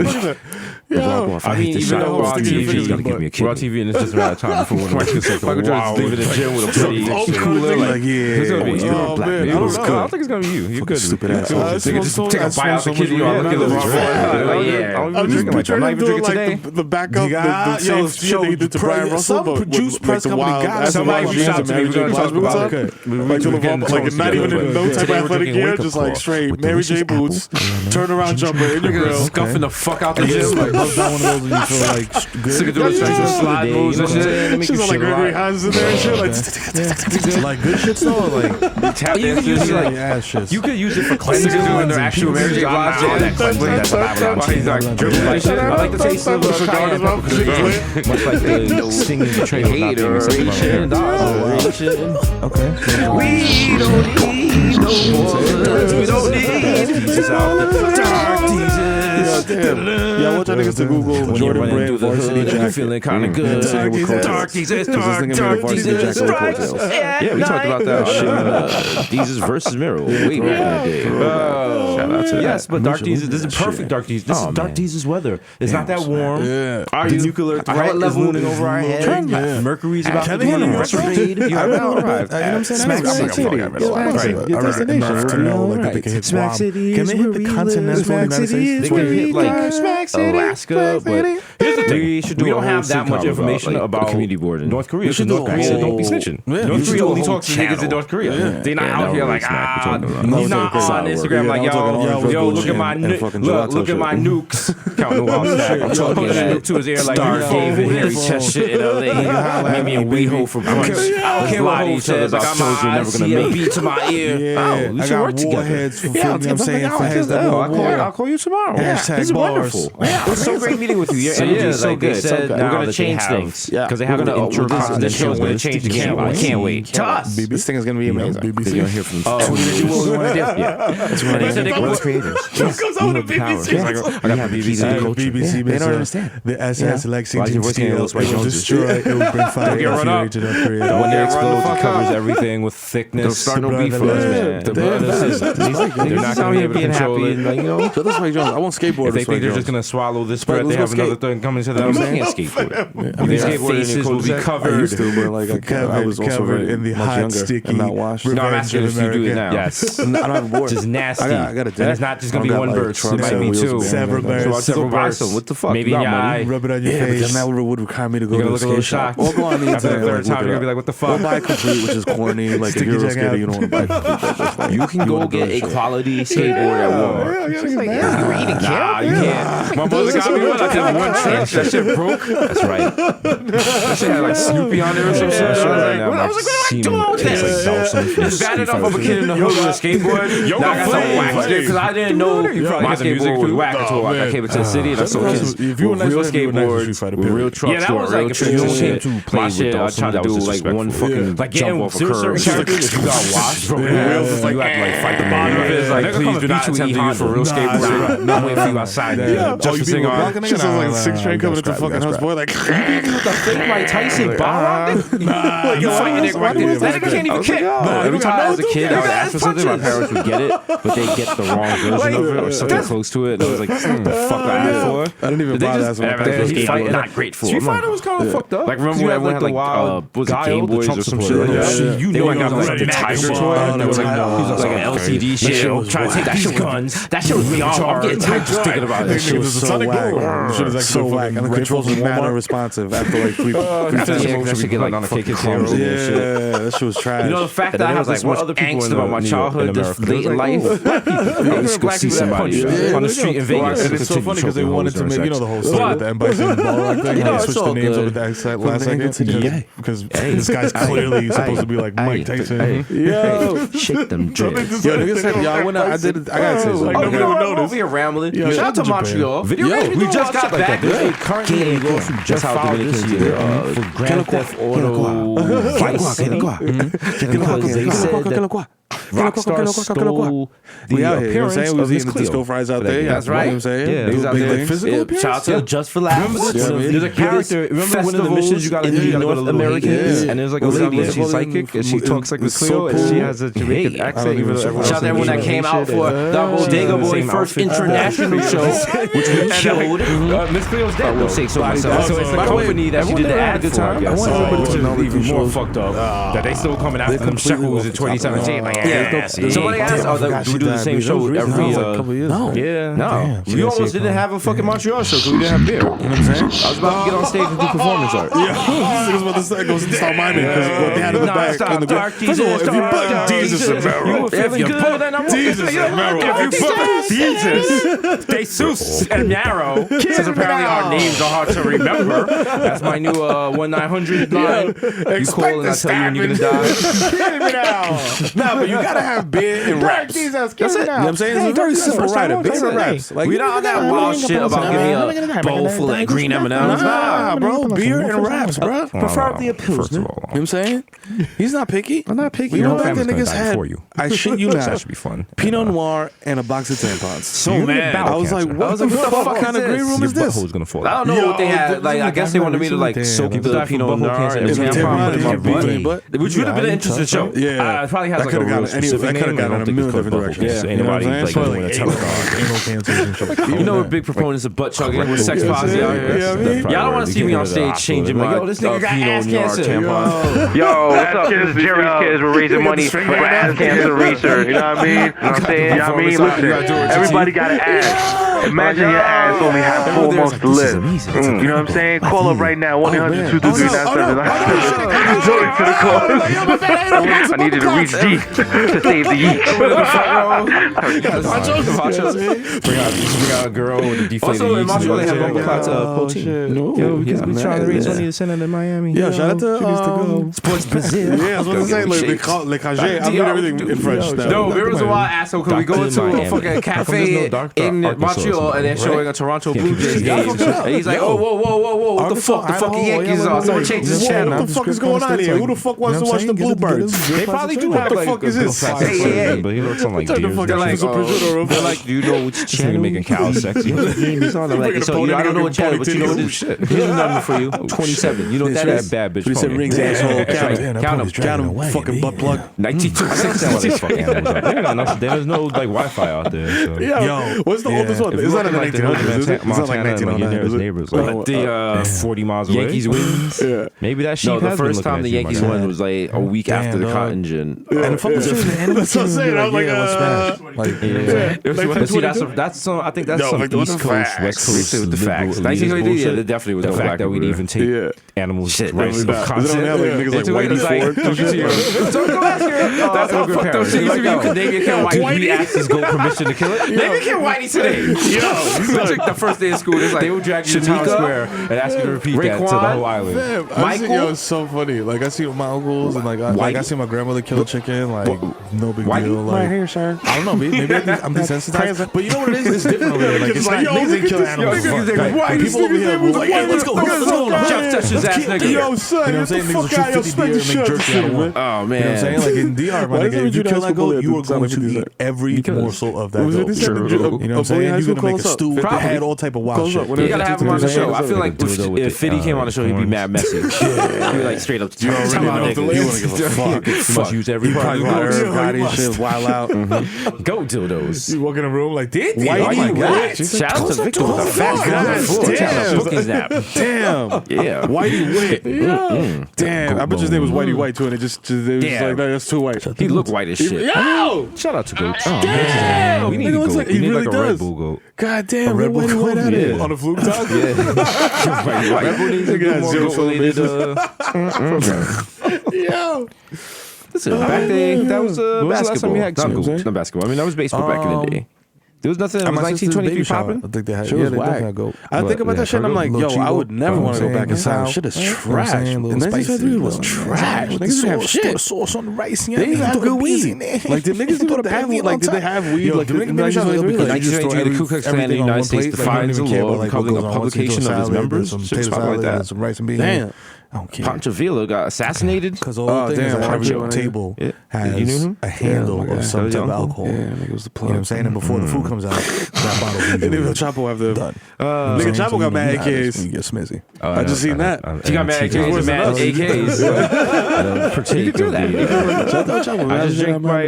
Yo. I mean, even though we're on TV, gotta give me a kid. We're on TV and it's just a matter of time before one of us gets Michael Jordan's leaving the gym with a pretty cooler. Like, yeah. Who's gonna be you? Oh, Black man. people. I don't I know. don't think it's gonna be you. You're good. Stupid ass. Nigga, just take a bite out the kid. You all look at LeVar Ball. Like, yeah. I'm just picturing not him even doing drinking like today. the backup, the same shit that he did to Brian Russell, but juice with press like the company wild got ass somebody wild reached out hands to me. and We're gonna Mary talk J. about boots it. on. Like to LeVar, like not even in no type of athletic gear, just like straight Mary J. boots, turnaround jumper in your grill. Scuffing the fuck out the gym. Like bust down one of those when you feel like Sick of doing slide moves and shit. she's like Gregory Hines in there and shit. Like good shit though, like Tap you dance can use shit. like ass shit. You could use it for cleansing doing their actual Mary J. Blige jam. That cleansing, that's what he's like dribbling like shit. I like the taste of cayenne pepper because it's much like the stinging betrayal of not being accepted by our parents. Okay. We don't need no more. We don't need Jesus out the dark Jesus. Yeah, I want y'all niggas to Google When you're Jordan running Brand through the varsity hood, you're jacket. feeling kind of good. Dark Jesus. Dark Jesus. Yeah, we talked about that on Deezus versus Miro way back in the day. Shout out to Yes, that. but Dark Jesus, this is perfect Dark Jesus. This is Dark Jesus weather. It's not that warm. Yeah. The nuclear threat is looming over our head. Yeah. Mercury's about to Can be I in hear retrograde. you? You have now arrived. You know what I'm saying? Smack City. Your destination. To know like that they can hit Smack Guam. City Can is they where hit the we continental live. United States? They can hit like Alaska, but here's the thing: we don't have that much information about community board. North Korea. should North do a Korea whole- don't be snitching. Yeah. North You should Korea do a only whole talks to niggas in North Korea. They're not Yeah, out that here really like smack we're talking about. he's not Yeah, on Instagram like I'm talking all yo, Red look Bull at my and fucking look gelato at shit. my nukes. Counting wild stack. I'm talking that to his ear like Star David, Harry chest shit in LA. Made me a WeHo for brunch. I don't care what he says. Like I'm told you on never gonna make beat to my ear. Yeah, we I should got work together. warheads for Yeah, you know what I'm saying? For heads that I'll will call you tomorrow. Hashtag This is bars. wonderful. It was so great meeting with you. Your So energy yeah, is so like they good. said, We're now gonna that change they have- things. because they have an The show's gonna change the game. I can't wait. To us. This thing is gonna be amazing. BBC. You're gonna hear from Oh, what we want to do. yeah. That's what They said they we're could- the creators. comes out with the BBC. I got the BBC. Hey, culture. BBC, They don't bitch, understand. The SS Why Lexington is your voice getting a Steel, little it will Spike destroy, it will bring fire Don't get and run up. fury to North Korea. When they Yeah, explode, run the it fuck covers up. everything with thickness. Don't start no The beef for us, blood, man. The blood is they're not going to be able to control it. Like, you know, So that's Spike Jones. I want skateboarders. If they Spike think they're Jones. just going to swallow this spread, they let's have go another skate. thing coming to them. you can't skateboard. Their faces will be I covered. used to, but like I was also covered very in the much hot, younger sticky and not washed. No, I'm asking if you do it America. now. Yes. I don't have a board. Which is nasty. I got a And it's not just going to be I one got, like, burst. It trunks might and be wheels two. behind Several me. bursts. So Still several buy bursts. some. What the fuck? Maybe You in got your money. eye. Rub it on your Yeah, but face. then that would require me to go You're to going the to look a little skate shop. shocked. Or go on the After the internet. third time, you're going to be like, what the Or fuck? buy complete, which is corny. Like if Sticky you're a jack skater, out. you don't want to buy complete. That's just like You can go get a quality skateboard at Walmart. Yeah, You were eating Nah, you can't. My mother got me one. I did one trick. That shit broke. That's right. That shit had like Snoopy on there or some shit. I was like, what am I doing with this? Just batted off of a kid in the hood with a skateboard. Now I got some whack shit because I didn't know my skateboard was whack until I came into the city and I saw kids If you were with real nice, you were nice to Street skateboards, Fighter, with real period. trucks, Yeah, that doing was real like if tricks you and came shit. to play My with shit, I Dawson, tried to that do was like one fucking like jump off a curb. characters, if you got washed from the wheels, it's like you have to like fight the bottom of it. It's like, please do not attempt to use for real skateboarding. I'm waiting for you outside. Just to sing on. Shit sounds like 6 train coming into fucking house boy. Like the fake Mike Tyson bomb. Like you fighting it right there. That nigga can't even kick. Every time I was a kid, I would ask for something. My parents would get it, but they get the wrong version of it or something close to it. And I was like, the fuck I asked for. I didn't even They buy just- that. He fighting not grateful. Street Fighter was kind of fucked up. Like remember You when had everyone like had the wild was it Guile, Game the Boys Trump or some shit like that. You know, I got like the Tiger toy. That was like an LCD shit. Trying to take these guns. That shit was me all. I'm getting tired just thinking about it. Shit was so whack. Shit is so whack. And the controls were mad unresponsive after like 3 that shit get like on the fucking camera. Yeah, that shit was trash. You know the fact that I have this much angst about my childhood, this late in life. Let's go see somebody on the street in Vegas. And it's so funny because they wanted to make, you know, the whole story with the M. Bison and the ball rock thing. They switched the names over that last second because this guy's clearly supposed to be like Mike Tyson. Yo, shake them dreads. Yo, niggas said, y'all went out. I did it. I gotta say something. Oh, you know what? Over here rambling. Shout out to Montreal. Video games. We just got back. Currently, just how Dominicans here for Grand Theft Auto Vice City. Because they said that Rockstar stole the appearance of his Clio. Disco fries out there. That's right. You know what I'm saying? Yeah, Those big things. physical appearance. Shout out to Just for Laughs. There's a character. Remember one of the missions you got to do? You got to go to Americans, and there's like a lady, and she's psychic, and she talks like with Clio, and she has a Jamaican accent. Even though everyone Shout out to everyone that came out for the Bodega Boy first international show, which we killed. Miss Cleo's dead. We'll say so myself. So it's the company that she did the ad for, I guess. Which is even more fucked up. That they still coming after them shekels in 2017. Yeah. Somebody asked, do we do the same show every No. Yeah. No. We almost didn't have a fucking Montreal show because we didn't have beer. You know what I'm saying? I was about to get on stage and do performance art. Yeah, I was about to say, go start miming because what they had in the back. Stop, dark First of all, if you put Jesus and Mero, if you put that number, Jesus and Mero, if you put Jesus, Jesus and Yarrow, since apparently our names are hard to remember. That's my new 1-900 line. You call and I tell you when you're gonna die. Nah, but you gotta have beer and raps. That's it. You know what I'm saying? It's a very simple rider. Beer and raps. Like, we don't got wild shit about giving me a bowl full of green M&Ms. Nah, bro. Beer and raps, bro. Preferably a Pilsner. You know what I'm saying? He's not picky. I'm not picky. You know Your what the family's niggas gonna die had? before you. I shit you That not. should be fun. Pinot Noir and a box of tampons. So mad. I was like, what the fuck kind of green room is this? Your butthole's gonna fall I out. don't know what they had. Like, I guess they wanted me to like soak the Pinot Noir and tampon in my butt, which would have been an interesting show. Yeah. It probably has I like a could real have specific gone name. in a million different directions. Yeah, anybody like Probably doing a telethon, anal cancers and shit like that. You know we're big proponents of butt chugging with sex posse out here. Y'all don't want to see me on stage changing my this nigga got Pinot Noir tampon. Yo, what's up? This is Jerry's Kids. We're raising money for ass cancer research. You know what I mean? You know what I'm saying? You know what I mean? Listen, everybody got an ass. Imagine your ass only have 4 months to live. You know what I'm saying? Call up right now, 1-800-223-9799. Donate to the cause. I needed to reach deep to save the yeek. Bring out a girl with a deflated Also, in yeast. Montreal, they have local plots of protein. Yo, we trying to raise money to send it to Miami. Yo, shout out to Sports Brazil. yeah, I was going to say, le cagé. I'm doing everything in French now. No, there was a wild asshole because we go to a fucking cafe in Montreal and they're showing a Toronto Blue Jays game. And he's like, oh, whoa, what the fuck? The fucking Yankees are. Someone change this channel. What the fuck is going on here? Who the fuck wants to watch the Bluebirds? They probably do What have the like fuck is this? Hey. But he looks on like Turn the deers. fuck They're out. like, They're like, do you know which this nigga channel? making cows sexy. He's on. I'm like, so I don't know what channel, but you know what it is. Here's a number for you. 27. You know what that is? Bad bitch. He said pony. rings, asshole. Count them. Fucking butt plug. 1926. Fucking animals out. There's no like Wi-Fi out there. So. Yo, what's the oldest one? It's not in the 1900s, is it? It's not like Montana, your 1909, nearest is it? neighbors, like The 40 miles away. Yankees wins. Yeah. Maybe that sheep No, the has been first looking time at the you, Yankees my won guy. was like a week after the dog. cotton gin. And fuck with the animals. That's what I'm saying. I was like, But see, that's some. I think that's No, some like, what East the Coast, facts? West Coast With the liberal facts. elitist 1922, bullshit. yeah, there definitely was The no fact fact that that we'd we'd even even take animals' Shit, rights of Does it consent. only have like niggas like Into Whitey it, Ford? like, go ask your. That's how fucked up shit. You can name your kid Whitey. He asked his gold permission to kill it. Name your kid Whitey today. Yo, the first day of school, it's like They would drag you to Times Square and ask you to repeat that to the whole island. Michael, yo, it's so funny. Like I see my uncles and like I see my grandmother kill a chicken. Like no big deal. Like sir. I don't know. Maybe I'm desensitized. But you know what it is? It's different. Like it's not niggas ain't killing animals. Like, people over here was like, hey, let's go. Jeff Sessions ass nigga. Yo, son, You know what I'm saying? Niggas will shoot 50 deer and make jerky out of one. Oh man. You know what I'm saying? Like in DR, my nigga, if you kill that goat, you are going to eat every morsel of that goat. You know what I'm saying? You're gonna make a stew with the head, all type of wild shit. You gotta have him on the show. I feel like if Fiddy came on the show, he'd be mad messy. He'd be like straight up. You already know. He wouldn't give a fuck. You must use every part of probably the Gotti and shit, wild out. Go dildos. You walk in a room like, damn, Whitey Wit. Shout out to Victor with a fat Damn. Yeah. Whitey Wit. Damn. I bet his name was Whitey White too, and it was like, that's too white. He looked white as shit. Yo! Shout out to Goat. Damn. We need to go. He really does. Red Bull Goat. God damn, Red Bull White out here. On the fluke top? Red Bull needs to get more goat-related Yo. Listen, back day, that was the last time basketball. we had Not games, goat, not basketball. I mean, that was baseball back in the day. There was nothing. It was 1923 popping. I think they had. Shit was whack. I think about that shit and I'm like, yo, I would never want to go back inside. Shit is trash. And 1923 was trash. Niggas didn't have shit. Sauce on the rice. They didn't have good weed. Like, did niggas even have weed? Like, did they have weed? Like, in 1923, the Ku Klux Klan in the United States defines the law of publication of its members. Shit was like that. Some rice and beans. Damn. Pancho Villa got assassinated because all the things on the table has a handle of some type of alcohol. Yeah, nigga was the plug. You know what I'm saying? And before the food comes out, that bottle. And then Chapo have the done. Nigga Chapo got mad AKs. You get smizzy. I just seen that. He got mad AKs and mad AKs. You can do that. I just drink my.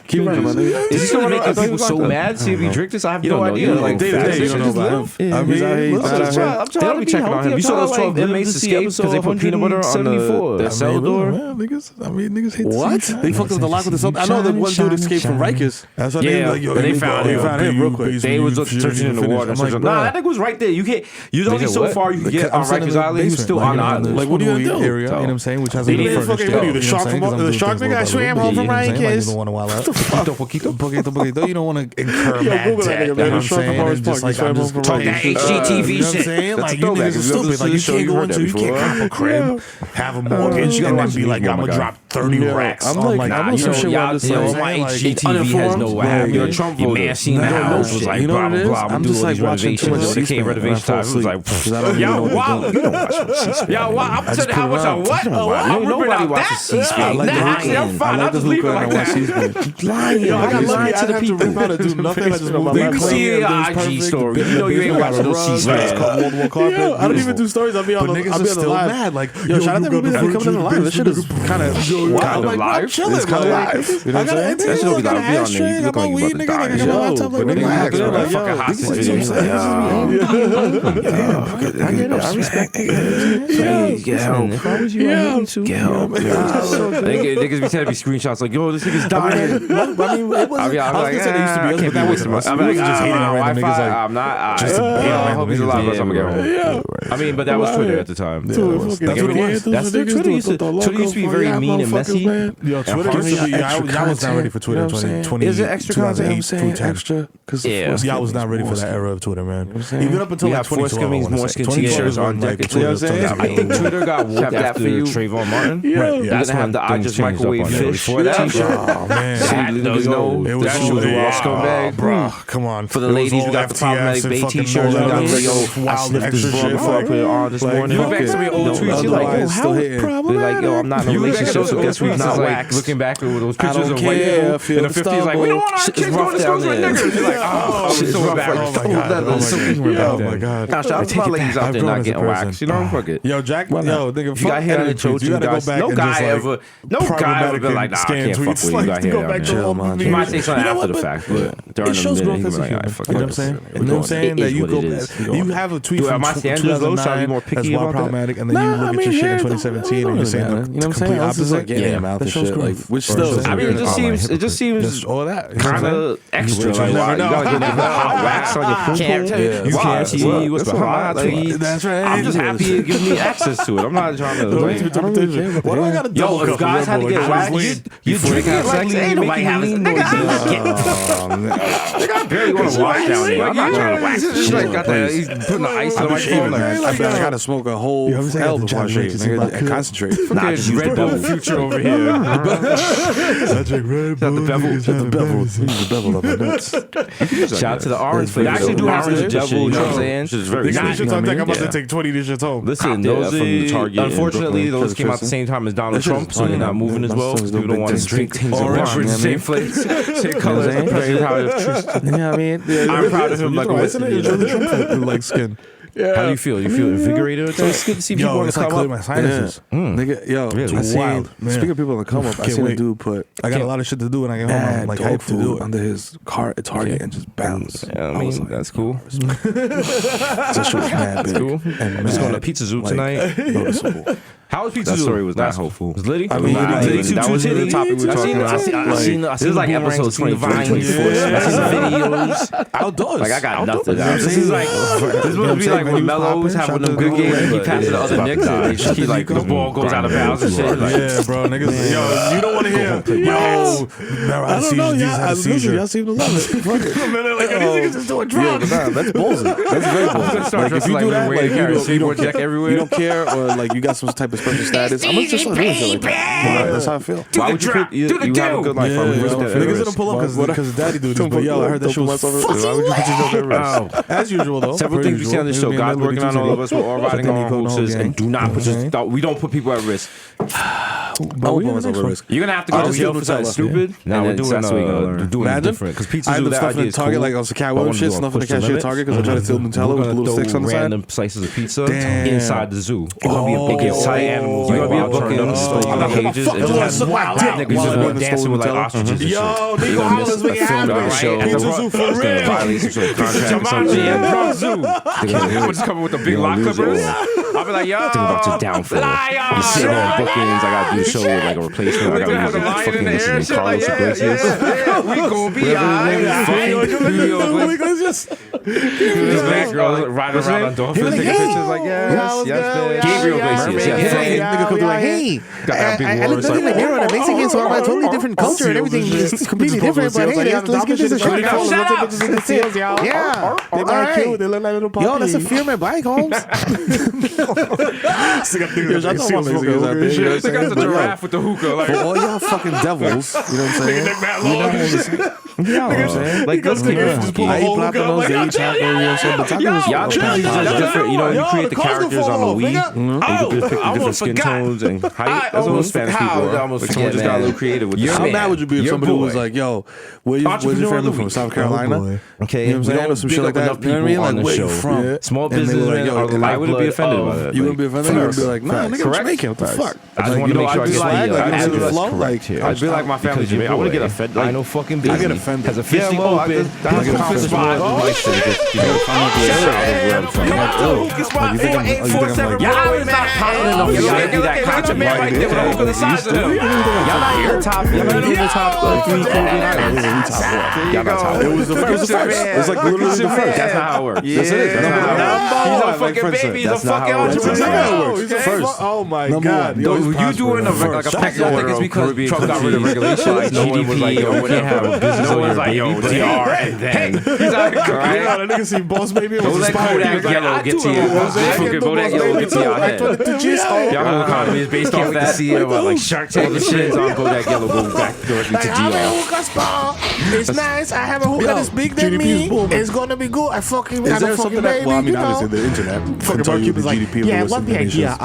Keep running, my nigga. Is he gonna make people so mad? See if he drink this? I have no idea. Like day to day, you don't know about him. I mean, they don't be checking on him. You saw those 12 inmates escape because they put peanut butter on the cell door. Niggas hate what? They fucked up the lock with the cell. I know that one dude escaped from Rikers. That's what they like. Yo, they found him real quick. They was searching in the water. Nah, that nigga was right there. You can't. You only so far you can get on Rikers Island. He was still on the island. Like, what do you do? You know what I'm saying? Which has a the shark nigga I swam home from Rikers. You don't want to wild out. Poquito. You don't want to incur mad debt. You know what I'm saying? Just like I'm just talking HGTV shit. Like, you niggas are stupid. Like, you can't go into, you can't cop a crib, have a mortgage, and then be like, I'm gonna drop 30 racks. I'm like, I'm some shit where this my HGTV has no what happened. You're a Trump voter. Your man seen the house was like, blah, blah, blah. I'm just like watching too much C-SPAN. Renovation time. It was like, yo, wow. You don't watch C-SPAN. Yo, wow. I'm telling you how much I what? Nobody watches C-SPAN. Actually, I'm fine. I'll just leave it like that. Lying. I got lucky to the people. I do nothing. I just move my You see the IG story. You know you ain't watching no C-SPAN. I don't even do stories. I'll be on the live. Mad. Like, yo, shout out to everybody that coming on the live. This shit is kind of wild. Like, live. It's kind of live. You know what I'm saying? That shit don't be live. Be on there. You look like you about to die. Yo, but nigga, fucking hostage videos. I get it. I respect it. Get help. If I was you, I need to. Get help. Niggas be telling me screenshots like, yo, this nigga's dying. I mean, I was gonna say they used to be us, but that was just hating on random niggas. Like, I'm not. I hope he's alive. I'm gonna get home. I mean, but that was Twitter at the time. That's their Twitter. Twitter used to be very mean and messy. Yo, Twitter used to be. I was not ready for Twitter in 2020. Is it extra content? Extra? Because y'all was not ready for that era of Twitter, man. Even up until you like have foreskin more skin t-shirts on deck. I think Twitter got whooped after Trayvon Martin. Yeah, that's when the I just microwave fish for that t-shirt. Oh man, that shit was all scumbag, bro. Come on, for the ladies, we got the problematic Bay t-shirts. We got the yo, I sniffed this bro before I put it on this morning. You went back to some of your old tweets. You're like, yo, how problematic? They're like, yo, I'm not in a relationship, so guess who's not waxed? Looking back at those pictures of white people in the 50s, like, we don't want our kids going to schools with niggas. You're like, oh, shit so bad. Oh my god. Gosh, shout out to my ladies out there not getting waxed. You know, fuck it. Yo, Jack, yo, nigga, you got hair on the choke. You gotta go back. No guy ever been like, nah, I can't fuck with you. You got hair on chill, man. You might say something after the fact, but during the minute, he be like, alright, fuck it. You know what I'm saying? You know what I'm saying? That you go, you have a tweet from 2009 that's more problematic, and then you look at your shit in 2017 and you're saying the complete opposite. Yeah, that shows growth. Which still, I mean, it just seems all that kind of extra. Like, you gotta get hot wax on your poo. You can't see what's behind my tweets. That's right. I'm just happy it gives me access to it. I'm not trying to. What do I gotta do? Yo, if guys had to get waxed, you drink it like ain't nobody having. Nigga, I barely want to wash down here. I'm not trying to wax. Just like got that. He's putting the ice on my phone. I gotta smoke a whole hell before I shave and concentrate. Nah, just Red Bull future over here. I drink Red Bull. The bevel. The bevel of my nuts. Shout out to the orange flavor. They actually do have the devil. You know what I'm saying? Which is very nice. I'm about to take 20 of these shits home. Listen, those from the Target. Unfortunately, those came out at the same time as Donald Trump, so they're not moving as well. People don't want to drink things orange with the same flavors, same colors. I'm very proud of Tristan. Yeah, I mean, I'm proud of him. Like, isn't it? It's really Trump like skin. How do you feel? You feel invigorated with that? It's good to see people on the it's like come clear up. my sinuses. Nigga, yo, Really? I seen, Wild, man. speaking of people on the come up, I Can't seen a wait. dude put I got a lot of shit to do when I get home. mad I'm like dog hyped to do food it. under his car at Target and just bounce. Yeah, I mean, that's cool. That shit was mad big. Cool. And I'm just going to mad, Pizza Zoo like, tonight. noticeable. How was Pizza That Zoo? story was not That's- hopeful. Was Liddy? I mean, That was the topic we were talking about. I seen This is like episode 23, 24. I seen the videos. Outdoors. Like I got nothing. Outdoors. This is like this is supposed to be like when Melo's having them good games and he passes the other Knicks and they just keep like the ball goes out of bounds and shit. Like, Yeah, bro, niggas. Yo, you don't want to hear. Yo, I don't know. Y'all seem to love it. Fuck it. Like, these niggas just doing drugs. Nah, that's ballsy. That's very ballsy. Like, if you do that, like, you don't care, or like you got some type of special status. I'm just like doing shit like that. That's how I feel. why would you put you have a good life? Why would you risk that? Niggas didn't pull up because daddy do this. But yo, I heard that shit was Why would you put yourself at risk? as usual though. Several things we see on this show. God's working on all of us. We're all riding on our horses, and do not put your, we don't put people at risk. But we at risk. You're gonna have to go to jail for something stupid. Now we're doing that's what you're gonna learn. doing it Imagine. different because Pizza I Zoo ended up that stuffing idea in is Target cool. like on some But I catwoman wanna shit, do a stuffing the push the cashier at limit. Target because I tried to steal Nutella We're with the gonna little sticks on the throw side. random slices of pizza Damn. inside the zoo. You're gonna be a big tight animals. You're Like gonna be wild booking them turkeys. in the cages and just have wild niggas just While going I dancing with like stole ostriches and shit. Yo, You're nigga gonna miss hollers, a we can film have show it. at the Pizza Zoo for It's gonna real. violate some sort of contract or something. Jumanji and Bronx Zoo. We'll just come up with the big lock clippers. I'll be like, yo, Think about your downfall. You're sitting on bookings. I gotta do a show with like a replacement. I We're gonna have gotta the lion fucking in the listen air, to shit like Carlos Iglesias. we gonna be alright. This black girl riding around on dolphins, taking pictures like yes, Gabriel Iglesias, yeah. Nigga come through like, hey, I looked in the mirror and I'm Mexican, so I'm a totally different culture and everything is completely different. But hey, let's give this a shot. Yeah, they not cute. They look like little puppies. Yo, that's a fear my bike, Holmes. They got the giraffe with the hookah. Like, For all y'all fucking devils, you know what I'm saying? like let's keep it funky. I eat plátanos, they eat taco, you know what I'm saying? But tacos Y'all choose just different. You know, you create the characters on the Wii. You can pick the different skin tones and height. That's what those Spanish people are. Like someone just got a little creative with How mad would you be if somebody was like, yo, where's your family from? South Carolina? Okay, You know what I'm saying? Or some shit like that. You know what I mean? Like, where you from? Small And they were businessmen like, yo, are I I wouldn't be offended by that. You wouldn't be offended? You would be like, nah, nigga, I'm Jamaican. What the fuck? I just want to make sure I get swag, like, the you know, flow, like, here. I'd be like my family. Because your I wouldn't boy, get offended. I know fucking busy. I get offended. Has officially Yeah, well, opened. I get Conference offended. spot. You gotta find out the area of where I'm from. Y'all is not popping enough. You gotta do that content right there with a hook on the sides of them. Y'all not here top. Y'all not in the top 3 Kobe Islands. Y'all not top. It was the first. It's like literally the first. That's not how it works. Yes, it is. That's not how it works. He's a fucking baby. He's a fucking entrepreneur. He's the first. Oh my Number god. one. Yo, You doing like a pecking I think order it's of because Caribbean Trump got rid of countries. regulations. Like, No one was like, yo, we can't have a business No on one's your like, yo, baby. DR, and then he's like, Yo, right? that nigga seen Boss Baby and Don't was let inspired. Kodak Yellow get to you. Kodak Yellow get to your head. Your whole economy is based off that. See about like Shark Tank and shit on Kodak Yellow go back directly to DR. It's nice. I have a hookah that's big than me. It's gonna be good. I fucking Is have there a fucking something that? baby. Well, I mean, you know. obviously the internet. Fucking barkeep is like, yeah, what the idea?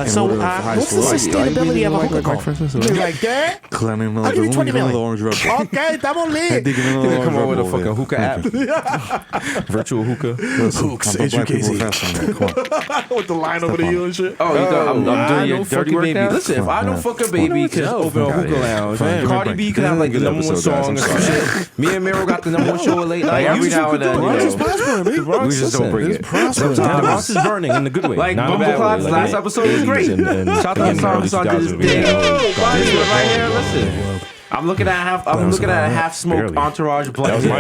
So what's the sustainability of a hookah call? He's like, yeah. I'll give you 20 million. Okay, estamos lit. Come on with a fucking hookah app. Virtual hookah. Hooks, HUKZ. With the line over the U and shit. Oh, you thought I'm doing your dirty fucking work baby. now? Listen, if I know fucking baby could open a hookah lounge, Cardi B could have like the number one song or some shit. Me and Miro got the number one show at late night. every now and then, The Bronx you is know. prospering. The Bronx, we just don't bring it. The Bronx is burning in the good way. Like not in a bad Bumbleclot's way. last episode was great. Shout out to Tom did his thing. Right here, listen. I'm looking at a half smoked entourage blunt. Your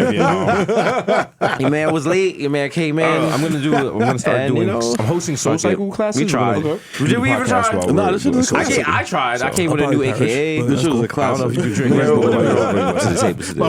man was late. Your man came in. I'm gonna start And, doing. you know, I'm hosting Soul Cycle classes. we tried. Did we even try? No, this is a classic. I tried. I came with a new AKA. This was a I don't know classic. if you can drink it, but whatever. To the table today.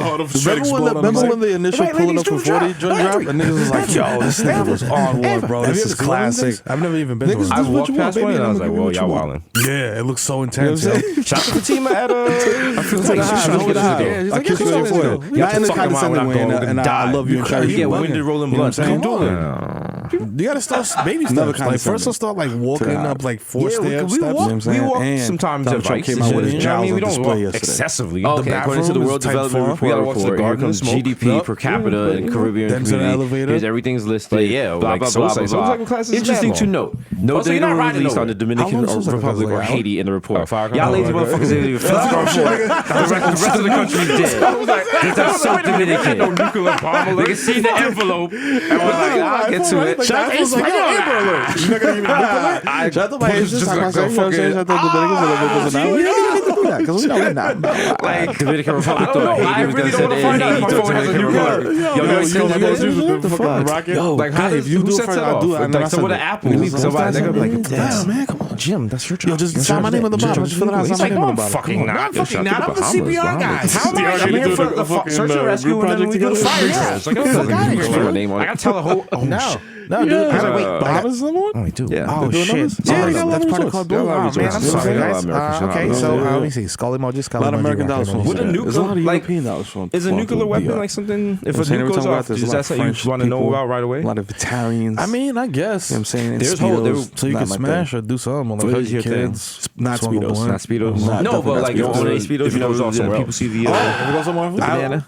Remember when the initial pulling up for 40 joint drop? And niggas was like, yo, this nigga was on one, bro. This is classic. I've never even been to Niggas one. I This is what walked you past want, one baby, and I was and like, I'm well, gonna y'all give you wildin'. Yeah, it looks so intense. yo. Shout out to Fatima at I feel like I kiss you on your forehead. Not in a condescending way, and I love you and cherish You you. get winded rolling blunts. Come Come on. on. You gotta start baby steps. Like first, I'll start like walking up like 4 steps. We walk sometimes at bikes. Came out with his You know what I mean? We don't walk yesterday. excessively. Okay, according to the World Development We gotta Report, walk to the here garden comes and smoke. GDP per capita in Caribbean Then to the community. elevator. Here's everything's listed. But yeah, blah, like blah, so blah, it's like blah, so blah. classes is Interesting mad to long. note. No Also, you're data not were riding released on nowhere. the Dominican How long is this Republic or like? Haiti in the report. 5 Y'all lazy motherfuckers didn't even fill out the report. The rest of the country did. That's so Dominican. No nuclear bomb They can see the envelope and was like, I'll get to it. Shout out to like, yo, Amber Alert. You're not gonna give me a nuke alert? Shout out to my agents. Shout out to Dominicans. We don't need to do that because we know we're not. Like Dominican Republic I don't know. I really don't want to find out if my phone has a nuclear alert. Yo, you ain't seen that the fuck? Rocket? Yo, Like, how if you who do it sets first, it I'll do off? it. Like, some of the Apple. Somebody, they're gonna be like, damn, man, come on. Jim, that's your job. Yo, just sign my name on the bottom. Just fill it out. He's Sign like, my name no, on the I'm bottom. fucking not. I'm fucking not. I'm the CPR guy. How am I? I'm here for the search and rescue, and then we do the fire drills. Like, Fuck out of here. throw a name on it. I gotta tell the whole. Oh, No. shit. No, dude. Wait, Bahamas is number one? Oh, we do. Yeah. Oh, They're doing shit. numbers? Yeah, that's part of called Blue. Yeah, Oh, man, I'm sorry, guys. Okay, so let me see. Skull emoji, skull emoji. A lot of American dollars from Would a There's a lot of nuclear, like, European dollars from. is a nuclear weapon like something? If a saying nuke every goes time we off, got this, is a lot that of something French you want to know people, about right away? A lot of Italians. I mean, I guess. You know what I'm saying? And There's Speedos, So you not can my smash thing. or do something. Like, For your your kids. Not swung a Speedos. blunt. Not Speedos. Not No, but like your own Speedos. Speedos, If you know, off somewhere people else. see the. If it goes somewhere else,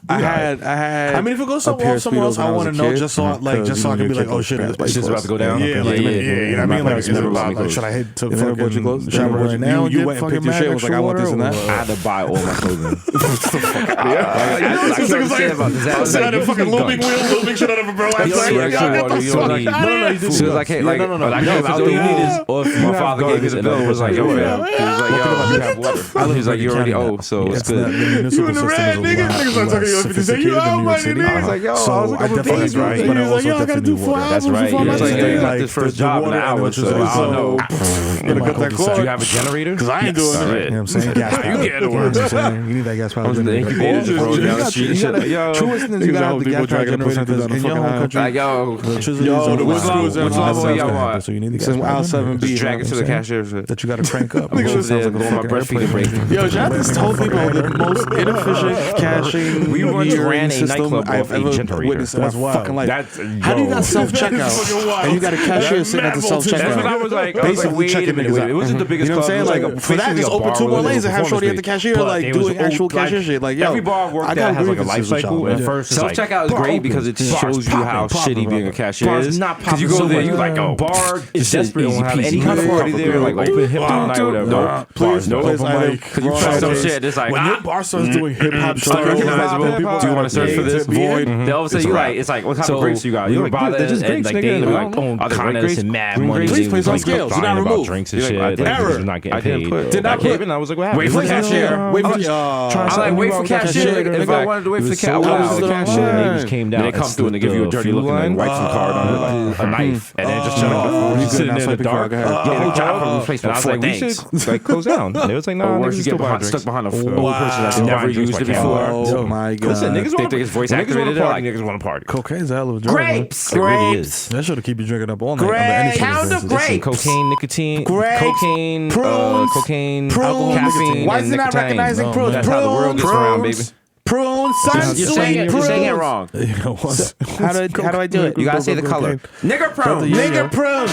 I had. I mean, if it goes a pair somewhere of else, Speedos I when want to was a know kid, just so I can be like, oh shit, It's just about to go down. Yeah, like, you know what I mean? Like, It's never about like, should I head to never bought your clothes? fucking shower right now? You went and picked your shit and was like, I want this and that. I had to buy all my clothing. I can't understand about this. I was Sit like, on a fucking looping wheel, looping shit out of a bro. Yo, Swear yeah, to get the water, you fuck don't need- out of here. you do. So like, hey, like, No, no. like, No, all you need is, or if my father gave me the bill, was like, yo, man. He was like, yo, you have water. He's like, you already owe, so it's good. You in the red, nigga. Niggas are talking to you up to say, you owe money, nigga. I was like, yo, So I was like, I I'm a definitely baby. right, He but I was like, also yo, I gotta do definitely 4 water. hours. That's right. before He my was like, shit. yo, you got Like, this first the job in water an hour, and so the I don't know. Gonna cut that Do cord. you have a generator? Because I ain't doing You know it. what I'm saying? Gas power. You get to You know work. what I'm saying? You need that gas power. I was in the incubator, just rolling down the street and shit. Like, yo, Truest thing is you gotta have the gas power generator because in your home country, Like, yo, the which level y'all want? So you need the gas Since power aisle generator. 7B, just drag it to the cashier. That you gotta crank up. I'm over there doing my breastfeeding break. Yo, John just told people the most inefficient caching We once ran a system nightclub I've off a ever generator. witnessed in my That's wild. fucking life. That's How do you got self-checkout and you got a cashier sitting at the That's what I self-checkout? was like. Basically Wait a checking minute. niggas out. It wasn't the biggest You know what I'm club. saying? It was Like, for that, basically just a open bar 2 more with a lanes and have shorty at the performance cashier, space. like, But it was doing actual old, like, cashier shit. Like, yo, every bar I've worked I at got has like a life grievances with cycle. y'all, At man. first, it's like Self-checkout is great because it shows you how shitty being a cashier bar's is. not Because you popping go so there, much. you like, oh, bar is it's just desperate. easy Don't have peasy. any You kind of can't party there, like open hip hop night, whatever. No, Please, no. please, like, Because you press some shit, it's like, When your bar starts doing hip hop shit, unrecognizable. Do you want to search for this? Void. Then all of a sudden you like, it's like, what type of grapes you got? You like, buy dude, that they're just and grapes, like nigga. they Like, like, own are they Conus grapes? and mad Green money. grapes? Please place on scales. You're not about removed. drinks and You're like, shit. I Like, didn't- you're not getting I didn't paid. put- Did not I came put- in, I was like, what happened? Wait for cashier. Wait for I like wait for cashier. If I wanted to wait for the cashier, I would so wait for the loud. cashier. Neighbors came down. Then they come through and they give you a dirty looking like white some card on it, like a knife, and then just shut off. You sitting there in the dark. Yeah, the job from replaced And for I was 4 like, we things. should like close down. And it was like, Or nah, worse, niggas you still get buying stuck drinks. behind a old person that's Wow. never used it before. Oh my god. Listen, niggas They want think it's voice niggas activated. want to They're party. like, Niggas want to party. Cocaine's a hell of a drug. man. grapes, grapes. That should have keep you drinking up all night. Under any Pound of circumstances. grapes. Cocaine, nicotine, Grapes, cocaine, prunes, cocaine, prunes. caffeine, Why and is it not nicotine. recognizing No, prunes? That's how the world gets around, baby. Prunes, You're saying it wrong. You know, How do I do it? You gotta say the color. Nigger prunes. Nigger prunes.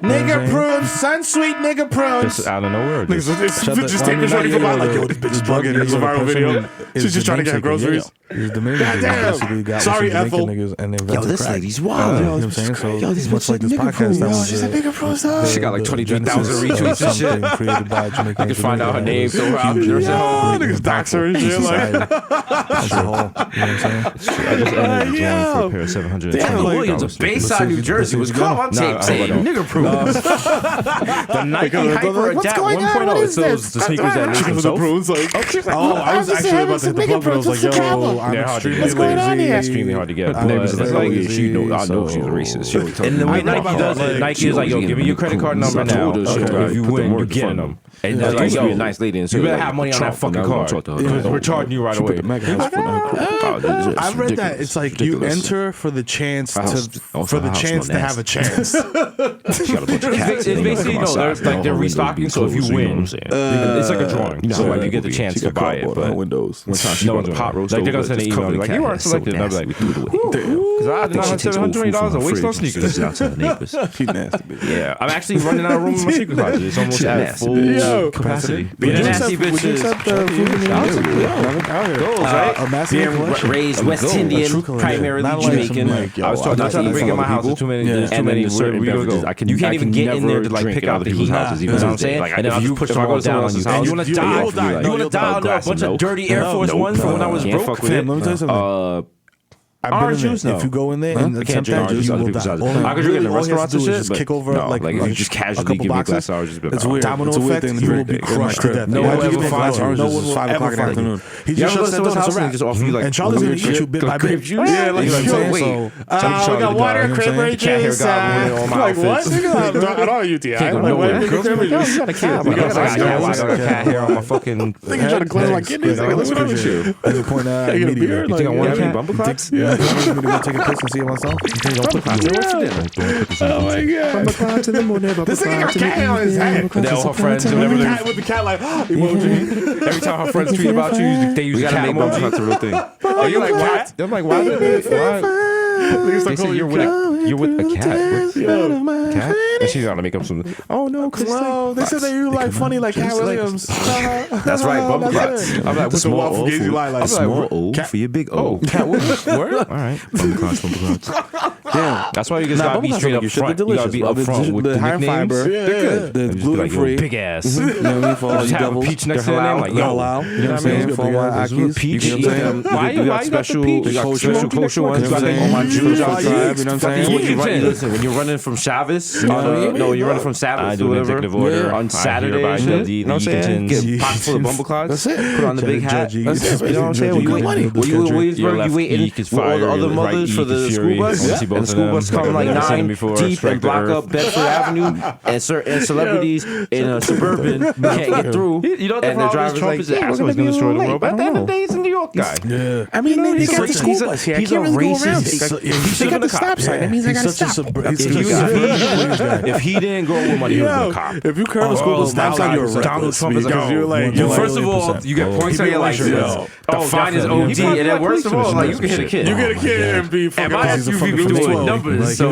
Nigger prunes. Sun sweet nigger prunes. Just out of nowhere. Niggas just take this ready for my like, yo, this bitch is bugging. It's a viral video. She's just trying to get her groceries. Goddamn. Sorry, Ethel. Yo, this lady's wild. You know what I'm saying? So, this much like this podcast, that was She's a nigger prunes. She got like 23,000 retweets and shit. created by Jamaican. You can find out her name, throw her out, nurse at home. Niggas dox her and shit. Like, As a whole, you know what I'm saying? I just ended up joining for a pair of $700. Evan Williams of Bayside, New Jersey was caught on tape saying nigger prunes. The Nike Hyper Adapt 1.0. It sells the sneakers that chicken make for the themselves. prunes. Like, Oh, I was actually about to hit the plug, but I was like, yo, I'm They're hard to extremely get. lazy. Extremely hard to get. I But was it's very like, lazy, she know, I know so- she's a racist. She always told And me. the way I know Nike about does that. it, Nike is like, yo, give me your credit card number now. told her shit, Okay, right. if you Put the win, word you're in getting front. them. And Like, like, yo, be a nice lady. And so you better like, have money on that Trump, fucking and I card. won't talk to her. We're charging you right away. I read that it's like you enter for the chance to have a chance. It's basically, no, they're restocking, so if you win, it's like a drawing. So like you get the chance to buy it, but windows. no one's pot roast. Like they're gonna send an email like, you aren't selected. And I'll be like, we threw it away. Because I did not have $720 and waste on sneakers. Yeah, I'm actually running out of room in my sneaker closet. It's almost at full capacity. Being a nasty bitch is goals, right? Being raised West Indian, primarily Jamaican. I was talking not to bring in my house too many certain beverages. You can't even get in there to like pick out the people's houses. You know what I'm saying? And then I'll just push them all down on you. And you want to die? You want to die under a bunch of dirty Air Force Ones from when I was broke? Fam, let me tell you something. Orange juice, no. If you go in there and I can't drink orange juice. you will die. I could drink in the restaurants and shit, but kick over no, like if you just casually give me a glass of orange juice, it's weird. Domino effect, you will be crushed to death. No one ever finds orange No juice. one will 5 o'clock in the afternoon. He just shuts that door. House and just offer you like, and Charlie's gonna eat you bit by bit. Yeah, like so we got water, cranberry juice. Like what? I don't know UTI. I got a cat hair on my fucking. Nigga trying to cleanse my kidneys. What's wrong with you? There's a point You get a beer? You think I want to be bumper clocks? Yeah. Take a piss and see it myself. Oh my god! This nigga got cat hair on his head. And then all her friends and everything. With the cat like emoji. Every time her friends tweet about you, they use the cat emoji. That's a real thing. And you're like, what? I'm like, why? They say you're with a cat. Cat? And she's gonna make up something. Oh no, Hello. They said that you like funny like Cat Williams. That's right, bumper clocks. I'm like, what's the small O for small O for your big O? Cat Williams. Word? All right, bumper clocks. Damn. That's why you just gotta be straight up front. You gotta be up front with the higher fiber. They're good. The gluten free. Big ass. You know what I mean? For all you have a devils. peach next to their name. Like, yo. You know what I'm saying? For all my Akis. Peach. You know what I'm saying? We got special kosher ones. You know what I'm saying? On my Jews outside. You know what I'm saying? Listen, when you're running from Shabbos, no, you're running from Sabbath or whatever. On Saturday, you know what I'm saying? Get a pot full of bumble clogs. That's it. Put on the big hat. You know That's it. what I'm saying? You waiting with all the other mothers for the school bus? And the school bus come like 9 deep and block up Bedford Avenue, and certain celebrities in a suburban can't get through. You know what the and the problem is? driver's Trump like, is the asshole. He's gonna destroy the world. But at the end of the day, he's a New York guy. Yeah. I mean, they got the school bus here. I can't really go around. They got the stop sign. That means I got to stop. If he didn't grow up with money, he would have been a cop. If you curve a school bus stop sign, you're a Donald Trump is like, first of all, you get points on your license. The fine is OD, and then worst of all, like you can hit a kid. You get a kid and be fucking. And my SUV be doing numbers, so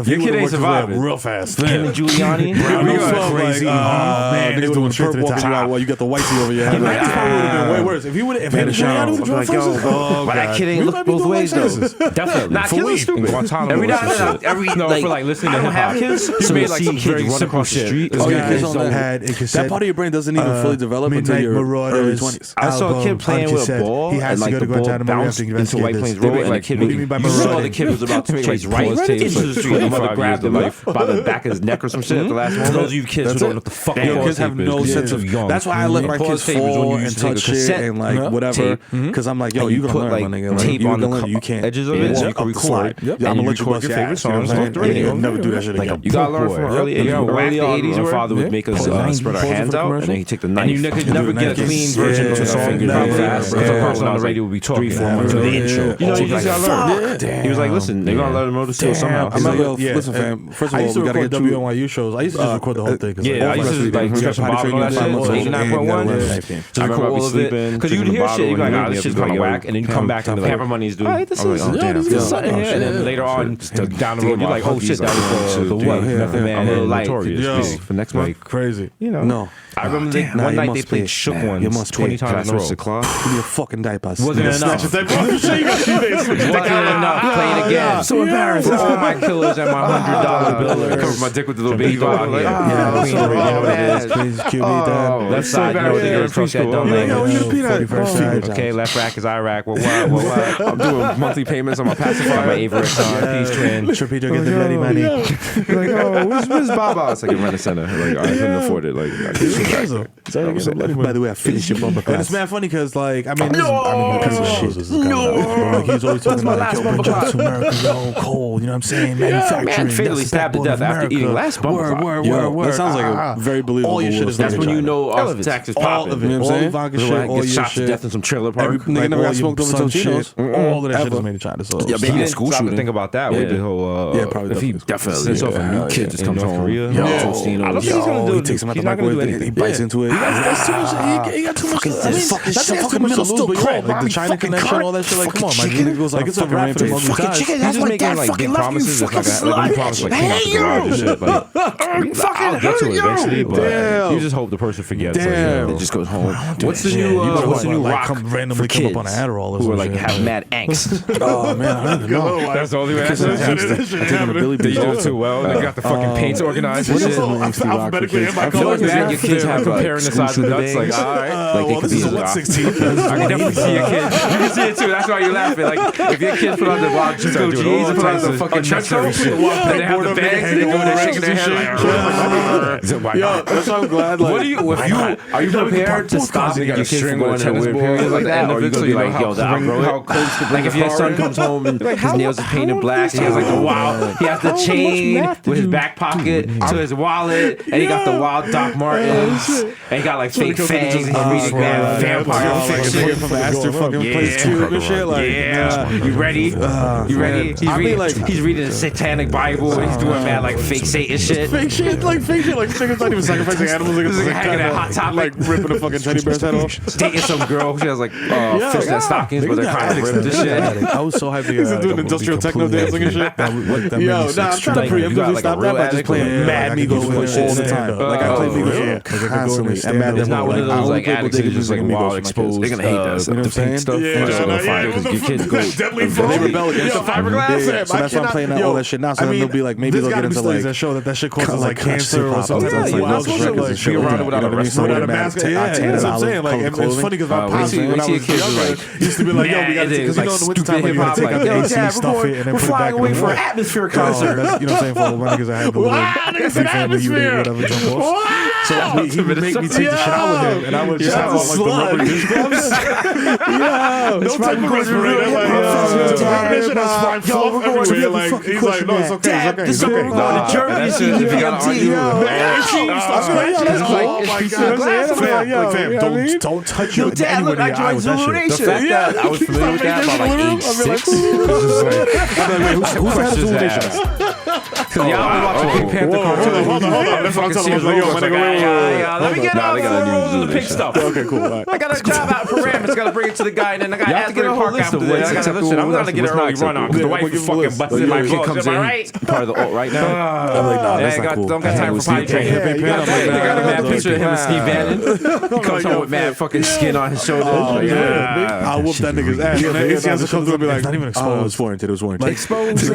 your kid ain't surviving. Real fast. Kim and Giuliani. We got crazy. Man, Niggas doing straight to the top while you got the whitey over your head. That probably would have been way worse. If he would have had a shot, But that kid ain't look both ways though. Definitely. Not kids are stupid. Every now and then, no, for like listening to hip hop. Kids, so made like some very simple shit. Oh, yeah, kids on that part of your brain doesn't even fully develop until your early 20s. I saw a kid playing with a ball, and like the ball bounced into White Plains Road, and the kid, you saw the kid was about to chase right into the street. The mother grabbed him by the back of his neck or some shit at the last moment. Those of you kids who don't know what the fuck kids have no sense of young. That's why I let my kids fall and touch shit and like whatever. Because I'm like, yo, you gonna learn, my nigga. Tape on the you can't edges of it, so you can record. I'm gonna let you record your favorite songs off the radio. Never do that shit again. You gotta learn from early 80s. Our father would make us spread our hands out, and then he'd take the knife. And you could never get a clean version of the song. Because the person on the radio would be talking 3-4 months into the intro. You know, you just gotta learn. He was like, listen, they're gonna let him know the still somehow. I'm like, yo, listen, fam. First of all, we gotta get WNYU shows. I used to just record the whole thing. Yeah, I used to like stretch and bottom and all that shit. 89.1. Just record all of it. Because you would hear shit, you're like, ah, this shit's kind of whack. And then you come back and be like, Pamper Money's doing, alright, this is something here. And then later on, down the road, you're like, oh shit, that was the what? Method Man and Notorious. For next month. Crazy. You know. No. I remember one night they played Shook Ones 20 times in a row. Give me a fucking diaper. Wasn't enough. Wasn't enough. Play it again. So embarrassed. For all my killers and my $100 billers. Cover my dick with the little baby dog. You know what it is. Please cue me down. Left side, you know what it is. Talk that dumb language. Okay, left rack is Iraq. What? I'm doing monthly payments on my pacifier. My Avery son, Peace Twin. Trippy, get the bloody money. Like, oh, where's Baba? It's like in Rent a Center. Like, I couldn't afford it. Like, by the way, I finished your bumper class. It's mad funny because, like, I mean, he's always talking about like, yo, bring jobs to America, yo, coal. You know what I'm saying? Manufacturing. Man fatally stabbed to death after eating last bumper clock. That sounds like a very believable. All your shit is that's when you know off taxes popping. All of it. All Ivanka shit, all your shit. shit. death in some trailer park. Nigga never got smoked over Totino's. All of that shit is made in China. So Yeah, but he didn't stop to think about that with the whole. Yeah, probably if he definitely. sends off a new kid just comes home. Korea, I don't think he's gonna do He it. takes him out the He's not gonna do microwave. He anything. bites into it. That's too much. He got too much. That's fucking middle still correct. Like the China connection, all that shit. Like, come on, my nigga goes like it's a rampage. He's just making like big promises. It's like he promised like came out the garage and shit. Like, I'll get to it eventually, but you just hope the person forgets. It just goes home. What's the new rock randomly come up on an Adderall who are like have mad angst? Oh man, I don't know. That's the only way. They do it too well. They got the fucking paints organized and shit. Alphabetically in my I feel like colors. man, your kids have comparing the size of nuts. Like, all right, like they could this be is a a 116. I can definitely see your kid. You can see it too. That's why you're laughing. Like if your kids put on the wild Jinko jeans and put on the fucking trench coat, and they have the bags and they go there shaking their head like, Yo, that's why I'm glad. Like, what do you? Are you prepared to stop your kids from going to weird periods like that, or are you gonna be like, yo, how close to like if your son comes home and his nails are painted black, he has like the wild, he has the chain with his back pocket to his wallet, and he got the wild Doc Martens, and he got like fake fangs, and he's reading vampire fiction from Astor fucking plays Cube and shit. Like, you ready? You ready? He's reading the Satanic Bible, and he's doing mad like fake Satan shit. fake shit, like niggas not even sacrificing animals. This is hanging at Hot Topic, like ripping a fucking teddy bear's head off. dating some girl. She has like fishnet stockings, but they're kind of ripped. This shit. I was so hyped. He's doing industrial techno dancing and shit. Yo, I'm trying to preemptively stop that by just playing Mad Migos all the time. Like I play Migos constantly. And Mad There's not one of those like addicts that just like wild exposed. They're gonna hate that. You know what I'm saying? Stuff. Your kids go. They rebel against the fiberglass. So that's why I'm playing out all that shit now. So then they'll be like, maybe they'll get into like that show that shit causes like conscious cancer or hip-hop. something. Yeah, Wild records and shit. be around without a Without a mask. Yeah, that's what I'm saying. Like, it's funny because my pops, when I was younger, used to be like, yo, we gotta take, because you know in the wintertime, like, you gotta take out the AC and stuff it and then put it back in the wall. atmosphere You know what I'm saying? For all my niggas that had the little big family unit, whatever, jump off. So he would make me take the shit out with him, and I would just have on like the rubber dish gloves. No type of respirator. Like, yo, everywhere. Like, he's like, no, it's okay, it's okay. Going to Germany, Don't touch you anywhere near I was that shit. The fact that I was familiar with that by like age 6. Who's had hallucinations? Because y'all was watching Pink Panther cartoon. Hold on. That's what I'm talking about. Yo, my nigga, let me get off the pink stuff. okay, cool. I got a job out for Rams. Got to bring it to the guy, and then I got to ask him to park after this. I got to listen. I'm going to get an early run on because the wife is fucking busting my clothes. Am I right? Part of the alt right now. I'm like, nah, that's not cool. Don't got time for potty training. They got a mad picture of him and Steve Bannon. He comes home with mad fucking skin on his shoulders. I'll whoop that nigga's ass. And then he has to come through and be like, not even exposed. it was warranted. It was warranted. Exposed.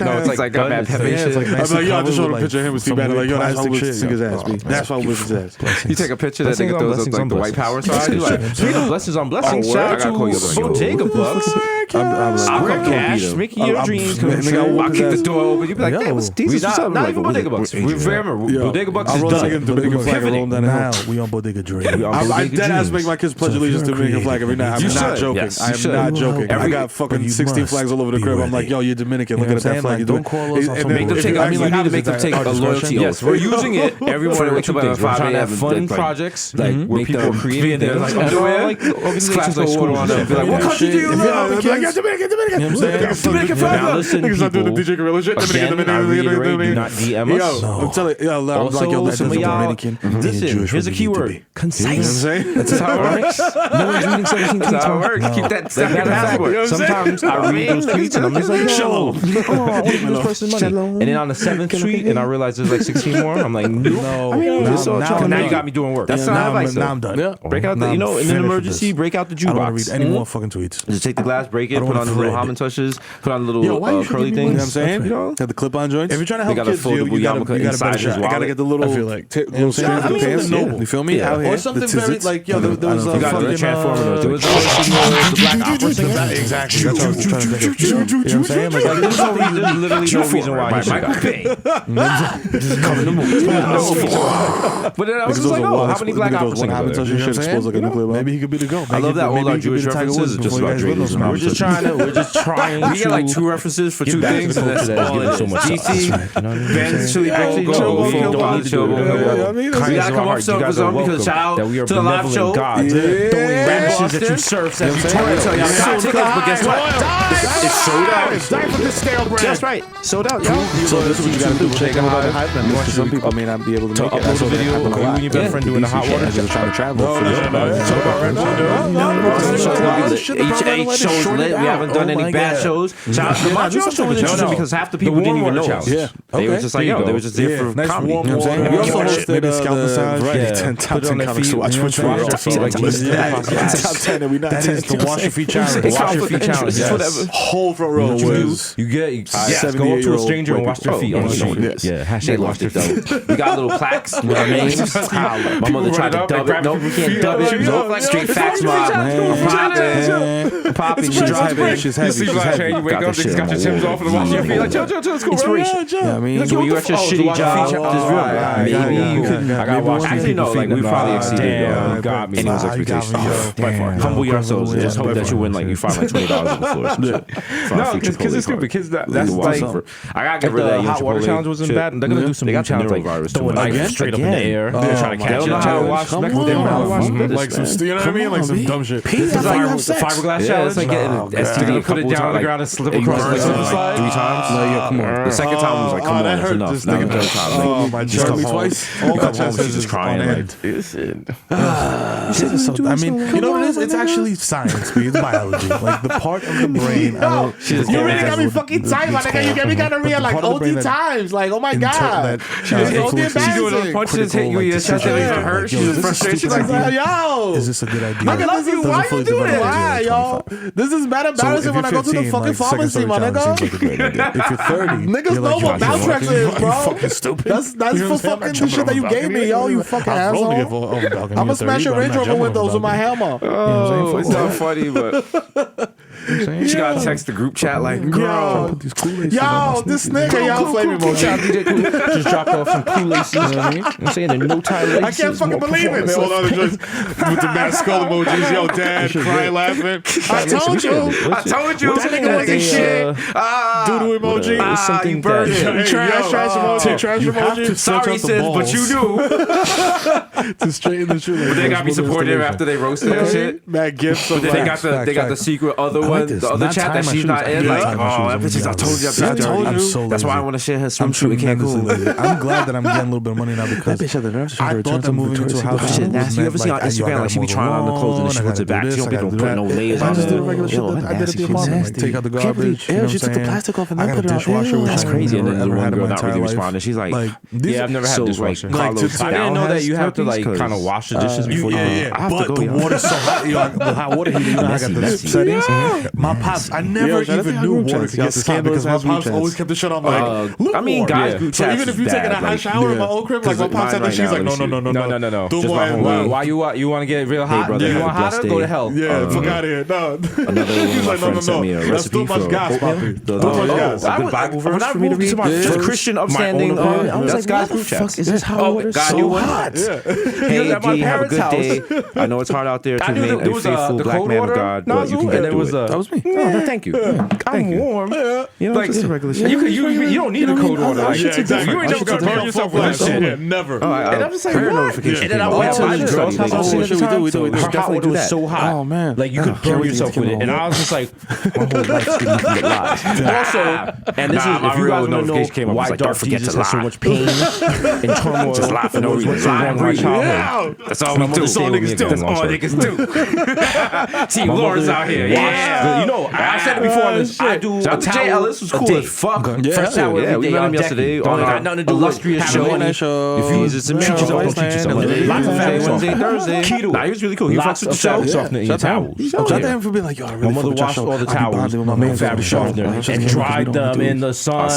No, it's like got mad peppy shit. I'm like, yo, I just showed him a picture of him with Steve Bannon. Like, yo, that's why his ass. That's why his ass. You take a picture that nigga throws up like the white power side. You're like, blessings on blessings. Shout out to Bodega Bucks. I'll come cash, making your dreams come true. I'll kick the door open. You be like, damn, what's these? Not even Bodega Bucks. Remember, Bodega Bucks is done. Now we on Bodega Dream. I dead ass make my kids pledge allegiance to the Dominican flag every night. I'm not joking. I am not joking. I got fucking 16 flags all over the crib. I'm like, yo, you're Dominican. Look at that flag. You Don't call us. Make them take. I mean, like, need to make them take a loyalty oath. Yes, we're using it every morning. Wake up at 5 a.m. Have fun projects like where people create their like underwear, like organizations like school on them. Be like, what country do you live in? Like, Dominican. You know what I'm saying? Dominican flag. Now listen, people. Again, I reiterate, do not DM us. I'm telling you, I'm like, yo, that's Dominican. Listen, here's a keyword: concise. That's how it works. No one's reading 17 That's how it works. Keep that stuck in passport. Sometimes I read those tweets and I'm just like, yo, I want this person money. And then on the 7th tweet, and I realize there's like 16 more. I'm like, no. Now you got me doing work. That's not advice. Now I'm done. Break out the, you know, in an emergency, break out the I don't want to jukebox. read any more fucking tweets. Just take the glass, break it, I don't put wanna on the little thread. Haman touches, put on the little curly things. You know what I'm saying? You know? Got the clip-on joints. If you're trying to They help got a kids, foldable you got yarmulke a inside better his shot. wallet. I gotta get the little, I feel like little strands of the pants. noble. You feel me? Yeah. Out here, Or something the very tizzits. like, yo, there was You got the fucking Transformer. There was the Black Opera singer. Exactly. That's what I was trying to think of. You know what I'm saying? Like, There's literally no reason why he should But then I was just like, oh, how many Black Opera singers are there? Shit exposed like a nuclear bomb. Maybe he could be the GOAT. I love that all our Jewish references is just about Drake. We're just trying to. We get like 2 references for 2 things, and that's all it is. So much DC, Ben's Chili Actually, Bowl, Chili Bowl, we don't Bowl, need Chili Bowl. we gotta come up with something for something because shout out to the live show. Throwing radishes at you serfs every time. Tell y'all got tickets, but guess what? It's sold out. It's time for this stale brand. That's right, sold out, y'all. So this is what you gotta do. Check out the hype man. Some people may not be able to make it. Upload a video of you and your best friend doing the hot water. Just trying to travel. Each show's lit. We haven't done any bad shows. Shout out to the Montreal show was interesting because half the people didn't even know us. Yeah. They were just like, yo, they were just there for comedy. You know what I'm saying? We also hosted scalp massage. 10 top 10 comics to watch. Which one? Top 10 and we not. That is the wash your feet challenge. Wash your feet challenge. Whatever. Whole front row was you go up to a stranger and wash their feet on the street. Yeah, hashtag wash their feet. We got little plaques with our names. My mother tried to dub it. Nope, we can't dub it. Nope, straight facts, mob. Popping. She's heavy. She's heavy. You wake up, niggas got your Timbs off and wash your feet. Like, chill, let's go. Inspiration. Yeah, I mean, So when you at your shitty job, maybe you can. I got to wash your feet. No, like we probably exceeded you got me. anyone's expectations. By far. Humble yourselves and just hope that you win. Like you find like $20 on the floor. No, because it's stupid. Kids, that's like I gotta get rid of that hot water challenge wasn't bad. They're gonna do some new challenge like throw a knife straight up in the air. They're trying to catch it. Like some, you know what I mean? Like some dumb shit. Fiberglass challenge. Like getting an STD, put it down on the ground and slip across the slide 3 times. No, yeah, come on. The second time was like, come on, that's enough. Now the third time, Oh my just come God. home. Twice. All that time she's just crying. Like, I mean, you know what it is? It's actually science, B. It's biology. Like the part of the brain. You really got me fucking tight, my nigga. You get me gonorrhea like OD times. Like, oh my God. She's OD embarrassing. punches hit you in your chest and it hurt. She's just frustrated. She's like, yo. Is this a good idea? I love you. Why you doing it? Why, yo? This is mad embarrassing when I go to the fucking pharmacy, my nigga. If you're 30, Niggas know what Valtrex is, bro. fucking stupid. That's for fucking the shit that you gave me, yo. You fucking asshole. I'm gonna smash your Range Rover windows with my hammer. oh, it's not funny, but she gotta text the group chat like, girl. Yo, this nigga, yo, flame emoji. Just dropped off some Kool-Aid, you know what I mean? I'm saying the no tie laces. I can't fucking believe it. Hold on, just with the mad skull emojis. Yo, dad, crying, laughing. I told you. I told you. That nigga wasn't shit. Doodle emoji. It was something you burned that it. Trash emoji. Trash emoji. Sorry, sis, but you knew. To straighten the shoe. But they got me supportive after they roasted that shit. Mad gifts. But then they got the secret other one, the other chat that she's not in. Like, oh, that bitch is, I told you, I told you. That's why I want to share her swimsuit. It can't go. I'm glad that I'm getting a little bit of money now because I thought that moving into a house. Shit nasty. You ever see on Instagram like she be trying on the clothes and then she puts it back. She don't be put no layers on I just did a it. regular shit. I did it the apartment. Like, take out the garbage. Yeah, she took the plastic off and then put it out. That's crazy. And then the one girl not really responding. She's like, yeah, I've never had dishwasher. Carlos, I didn't know that you have to like kind of wash the dishes before you. Yeah, but the water's so hot. The hot water heater. You know, I got the settings. My pops, I never even knew water to get this hot because my pops always kept the shit on like. I mean, guys group So chats even if you is taking a bad, hot like, shower in my old crib, like my pops said that, she's like, no. No. Do Just more my and homie. more. Why you want to get real hot? brother, You have want a blessed hotter? Go to day. hell. Yeah, fuck out of here. No. Another one of my friends sent me a That's too recipe much for gas, Poppy. Too much gas. a good Bible verse for me to read. Just Christian upstanding. I was like, guys what the group fuck chats. is this hot water so hot? Hey, at my G, have a parents' good day. I know it's hard out there to knew make there a was faithful the black cold man of water God, but you nozzle, can and get there through was it. a. That was me. No, thank you. I'm warm. You know, just regular shit. You don't need a cold water. Like, Yeah, exactly. You ain't never gonna burn yourself with that shit. Yeah, never. And I'm just like, prayer what? notification. And then I came went up. to I the just girl's saw house. something We do her definitely hot do water was that. so hot. Oh man, Like you could burn yourself with it, and I was just like, my whole life's getting to get lies. Also, and this is if you guys want to know why Darth Jesus has so much pain and turmoil, Just lie for no reason. what's wrong with my childhood. That's all we do. That's all niggas do. That's all niggas do. Team Lawrence out here. Yeah. You know, I said it before on this shit. I do Shout out to Jay Ellis, was cool as fuck. Fresh shower Yeah, every we day. met him I'm yesterday decking. on Don't our got nothing to do with illustrious having show. money. If you use it some treat yourself, treat yourself. Lots of family Wednesday, Thursday. Keto. Nah, he was really cool. He fucks with the show. Softener in your towels. Shout out to him for being like, yo, I really My mother fuck with your washed show. all the I be towels bonding with my with man fabric softener and dried them in the sun.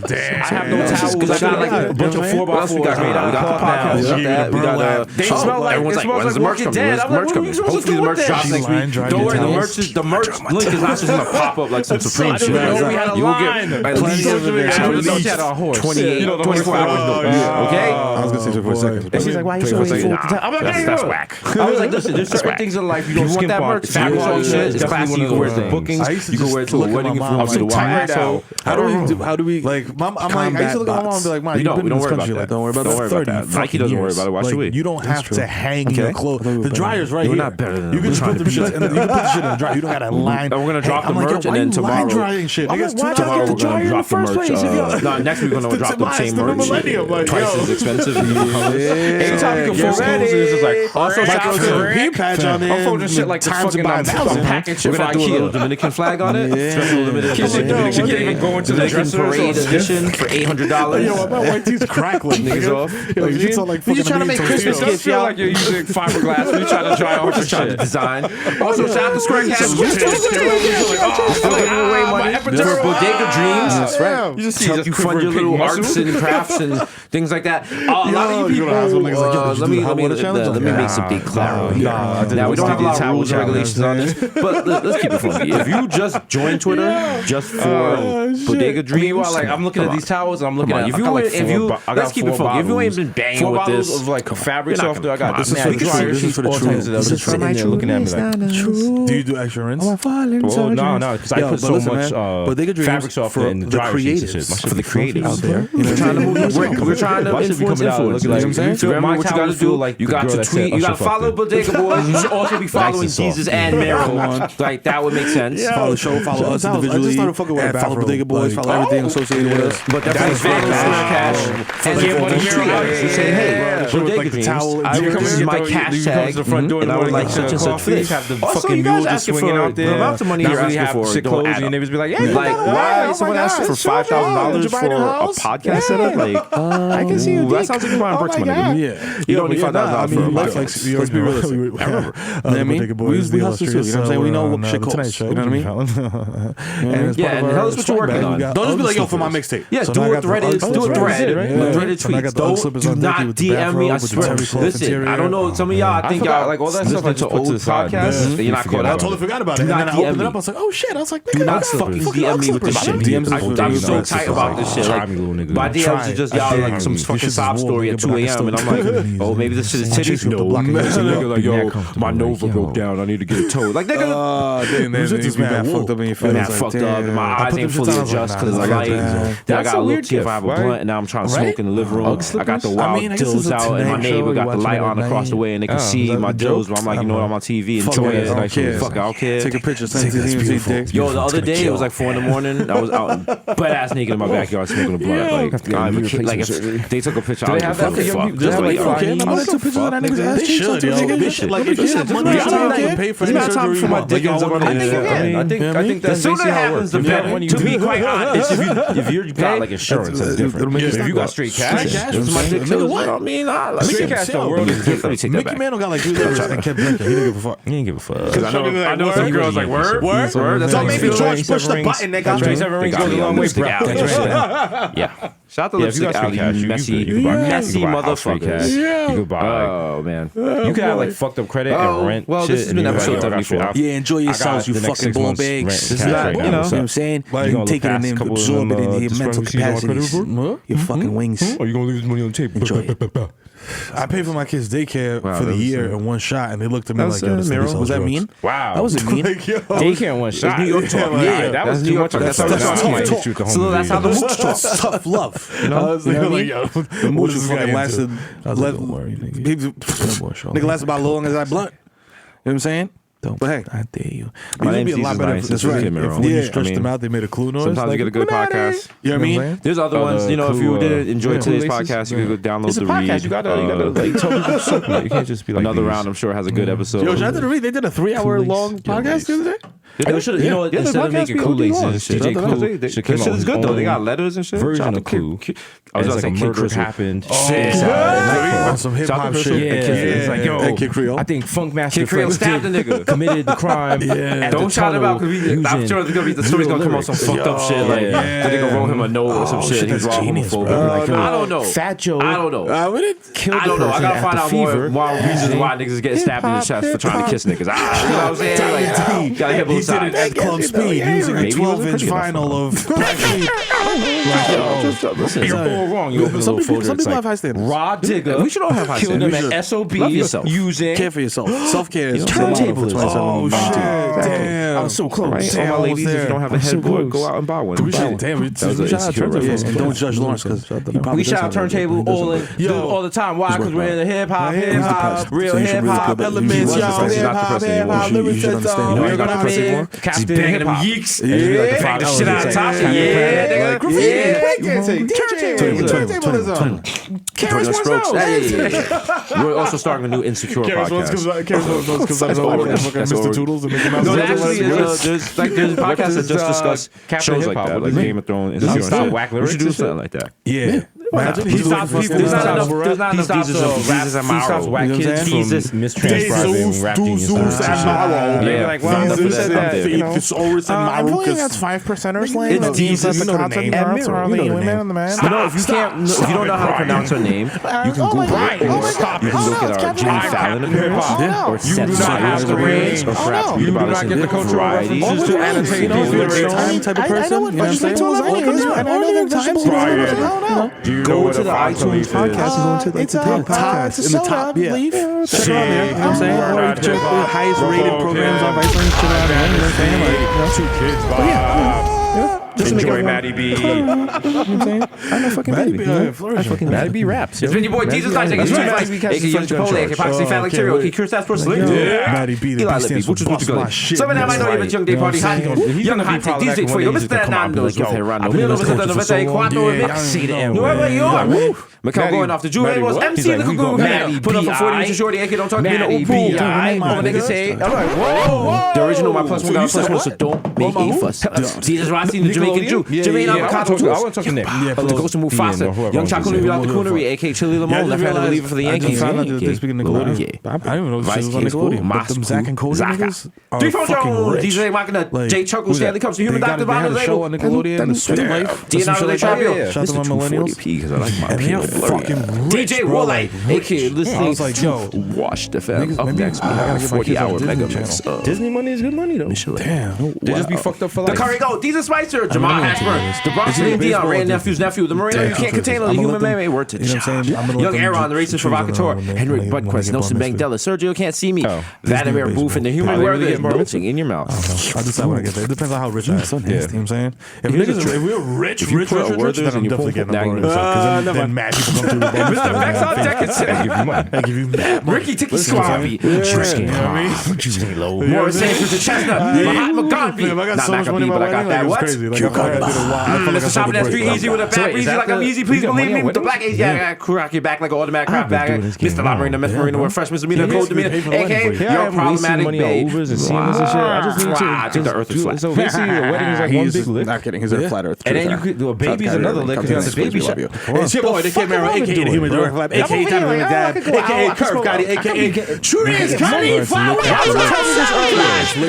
Damn. I have no towels. I got like a bunch of 4x4s. We got the podcast. We got that. We got They smell like everyone's like, when's the merch coming? When's the merch coming? Hopefully the merch drops next week. Don't worry, the merch link is not just gonna pop up like some Supreme shit. We had a You will line. get at least 24 hours. Okay. I was gonna say for a second. And she's like, why you so hateful? I'm like, That's whack. I was like, listen, there's certain things in life you don't want that merch. Fabric shit is classy. You can wear it to bookings. You can wear it to a wedding if you want to. How do we like? I'm like, I used to look at my mom and be like, "Mom, you've been in this country. Like, don't worry about that. Nike doesn't worry about it. Why should we? You don't have to hang your clothes. The dryer's right here. You're not better than you can just put them shit and then you can put the shit in the dryer. You don't got to line. And we're gonna drop the merch, and then tomorrow. Drying shit. Tomorrow we're gonna drop the merch. No, next week we're gonna drop the same merch. Twice as expensive. Anytime you can fold clothes, it's just like also patch on there. I'm folding shit like the fucking package shit for IKEA. Dominican flag on it. Special limited edition. Dominican game. Going to the parade edition for $800. Yo, my white teeth's crackling. Niggas off. Yo, you trying to make Christmas gifts? Feel like you're using fiberglass when you try to dry off your shit. Design. Also, shout out to Square Cash. Still giving away money for Bodega Dreams. That's right. You just see you fund your little arts and crafts and things like that. A lot of you people. Let me make some big clarity. Now we don't have a lot of rules and regulations on this, but let's keep it funky. If you just join Twitter just for Bodega Dreams, meanwhile, like I'm looking at these towels and I'm looking at let's keep it funky. If you ain't been banging with this of like fabric softener, I got this is for the true. This is for the true. This is for my true. Looking at me like, do you do extra rinse? well, no, because I put so much fabric softener in the dryer sheets and shit. For the creatives out there, we're trying to move. We're trying to influence. You know what I'm saying? Remember what you got to do? Like you got to tweet. You got to follow Bodega Boys. You should also be following Jesus and Meryl. Like that would make sense. Follow the show. Follow us individually. Follow Bodega Boys. Follow everything associated with us. But definitely follow Cash. And you want to say, hey, Bodega Dreams. This is my cash tag, and I would like such and such fish. Have the fucking mules just swinging out there. The amount of money you're asking for shit clothes and your neighbors be like, yeah, like why someone asking for $5,000 for a podcast setup? Like I can see you. That sounds like you're buying bricks, my nigga. Yeah, you don't need $5,000 for a podcast. Let's be realistic. I remember. I mean, we hustle too. You know what I'm saying? We know what shit costs. You know what I mean? Yeah, and tell us what you're working on. Don't just be like, yo, for my mixtape. Yeah, do what Thread is. Do what Thread. Threaded tweets. Do not DM me. I swear. Listen, I don't know. Some of y'all, I think y'all like all that stuff into old podcasts. You're not caught I up. totally forgot about it. And then I opened it up. I was like, oh shit. I was like, do not fucking DM me with this shit. I'm so tight about this shit. Like, my DMs are just y'all like some fucking sob story at 2 a.m. and I'm like, oh, maybe this shit is titties. No, nigga like, yo, my Nova broke down. I need to get it towed. Like, nigga, just mad fucked up in your feelings. Mad fucked up. My eyes ain't fully adjusted because it's light. Then I gotta look see if I have a blunt, and now I'm trying to smoke in the living room. I got the wild dills out, and my neighbor got the light on across the way, and they can see my dills. But I'm like, you know what, I'm on TV and enjoy it. Fuck, I don't care. Take a picture, send it to the Yo, the other day it was like 4 in the morning. I was out butt ass naked in my backyard smoking a blunt. Like if they took a picture, I would have fuck. Just like I'm gonna take pictures of that nigga's ass. They should, yo. Like if you have money, I don't even pay for any surgery. For my diggings on the internet. I think that's basically how it works. To be quite honest, if you got like insurance, that's different. If you got straight cash, it's my dick. What I mean, straight cash. The world is different. Let me take that back. Mickey Mantle got like 3 livers and kept drinking. He didn't give a fuck. He didn't give a fuck. Because I know some girls like word. Don't make me George push the button. They got 27 rings goes a long way, bro. Yeah. Shout out to Lipstick Alley, you messy motherfuckers. You could buy. Oh man, you could have like fucked up credit and rent. Well, this has been episode 34. Yeah, enjoy yourselves, you fucking ball bags. This is not, you know what I'm saying? You take it and then absorb it into your mental capacities. Your fucking wings. Are you gonna leave this money on the table? Enjoy it. I paid for my kids' daycare for the year in one shot, and they looked at me like, "Yo, was that mean? Wow, that was mean. Daycare in one shot. New York talk. Yeah, that was New York talk. That's how the So that's how the mooch talk. Tough love. You know what I mean? The mooch fucking lasted. Nigga lasted about as long as that blunt. You know what I'm saying? But hey, I dare you. My name's be a lot better. That's right. When you stretched them out, they made a clue noise. Sometimes you get a good podcast. You know what I mean? There's other ones. You know, if you didn't enjoy today's podcast, you could go download the Read. You gotta like tell people something. You can't just be like another round. I'm sure has a good episode. Yo, shout out to the Read. They did a 3-hour long podcast the other day. You know, instead of making Kool-Aid and shit, DJ Clue should come out. Shit is good though. They got letters and shit. Version of Clue. I was like, murder happened. On some hip hop shit. It's like, yo, Kid Creole. I think Funkmaster Kid Creole Flex stabbed the nigga. committed the crime. Don't shout about because I'm sure the story's gonna come out some fucked up shit. Like the nigga wrote him a note or some shit. He's wrong homophobic. I don't know. Fat Joe. I don't know. I don't know. I gotta find out more reasons why niggas is getting stabbed in the chest for trying to kiss niggas. You know what I'm saying? Like, gotta hit both sides. At Club Speed using a 12-inch vinyl of Black Sheep. Listen, you're all wrong. Some people have high standards. Rod Digger. We should all have high Killed standards. him at SOB using. Care for yourself. Self-care is Turntable. Oh, shit. Damn. I was so close. All my ladies, if you don't have a headboard, go out and buy one. We should shout out Turntable. And don't judge Lawrence because we shout out Turntable all the time. Why? Because we're in the hip hop, real hip hop elements, y'all. Hip hop, lyricism. We're gonna be Captain Hip Hop. Yeeks. Yeah, bang the shit out of Tasha. Yeah, nigga. Graffiti, breakdancing, turntablism. Carries Strokes. We're also starting a new Insecure podcast. Mr. Toodles and Mickey Mouse. No, actually, there's podcasts that just discuss shows like that, like Game of Thrones. We should do something like that. Yeah. Imagine he stops people. There's not enough Jesus and Maro. Whack kids. Jesus mistranscribing rap genius. Yeah, like well, I'm feeling that's 5%ers lane. It's Jesus. You know the name. You know, if you don't know how to pronounce her name, you can Google it. You can look at our Jimmy Fallon appearance, or Seth Meyers appearance, or perhaps read about us in Variety. Just to annotate time type of person. You know what I'm saying? Go to the iTunes podcast and go into the top podcast in the top. Yeah. Check it out there. You know what I'm saying? Or you check the highest rated programs on iTunes. Check it out there. You know what I'm saying? Like, 2 kids, Bob. Just enjoy Maddie B. I know fucking Maddie B. Maddie B raps. It's been your boy Jesus Isaac. It's aka Young Chipotle, aka Foxy Fat Lacterio, aka Cure Stats for Slim. Maddie B. Eli Lippy, which is what you got. Some of them I know even Young Day Party Hot. Young Hot Take DJ for you. Mr. Nando's with Herando. 1994. Nueva York. Macau going off the Juve was MC the Cuckoo. Put up for 40 with your shorty, aka don't talk to me in the old pool. Over niggas say, I'm like, whoa. The original my plus one got plus one, so don't make a fuss. Jesus Rossi, the Jamaican Jew. Jermaine Avocado Tools. I want to talk Nick. The Ghost of Mufasa. Young Chocolate without the coonery, aka Chili Lamone. Left hand reliever for the Yankees. I found out that they speak Nickelodeon. I didn't even know this was on Nickelodeon. But them Zach and Cody niggas are fucking rich. DJ Machina, J Chuckle, Stanley Comes to Human Doctor They had a show on Nickelodeon, Sweet Life. Leonardo DiCaprio. Shout out to my millennials. Because I like my And they're fucking rich, DJ bro. Rollite, aka I listening was like, yo, Watch the Fam. Up maybe next, I gotta get my kids on 40-hour Disney mega Channel. mix. Disney money is good money though. damn. They just be fucked up for The life. Curry Goat, Deezer Spicer, Jamal Ashburn, the Bronx and Dion, Ray Nephew's nephew, the Marino, you can't contain all the human man, word to You know what I'm saying? I'm gonna let Young them Aaron, the racist provocateur, Henrik Budquist, Nelson Mandela, Sergio Can't See Me, Vladimir Booth, and the human word is melting in your mouth. I decide when I get there. It depends on how rich I am. You know what I'm saying? If we're rich, then I'm definitely getting on board. Because then mad people come through the bonus. Mr. Max on deck and say, I give you mad money. Ricky Tiki Suave, Tristan, Morris Sanders, the Chestnut, Mahatma Gandhi, not Maccabee, but I got that. What? Mr. Shopping that street easy with a bad breezy like I'm easy. Please believe me. The black age, yeah, crack your back like an automatic crap bag. Mr. La Marina, Miss Marina, with fresh misdemeanor, cold demeanor, aka you're problematic babe. Ubers and Siemens and shit. I just need to. I think the earth is flat. So basically, a wedding is like one big lick. Not kidding. He's a flat earth. And then you could do a baby's another lick because you have the baby shop. It's your boy, the Kid Mero, aka the Human Direct Lab, aka Tommy McDad, aka Curve Gotti, aka Shooties Gotti,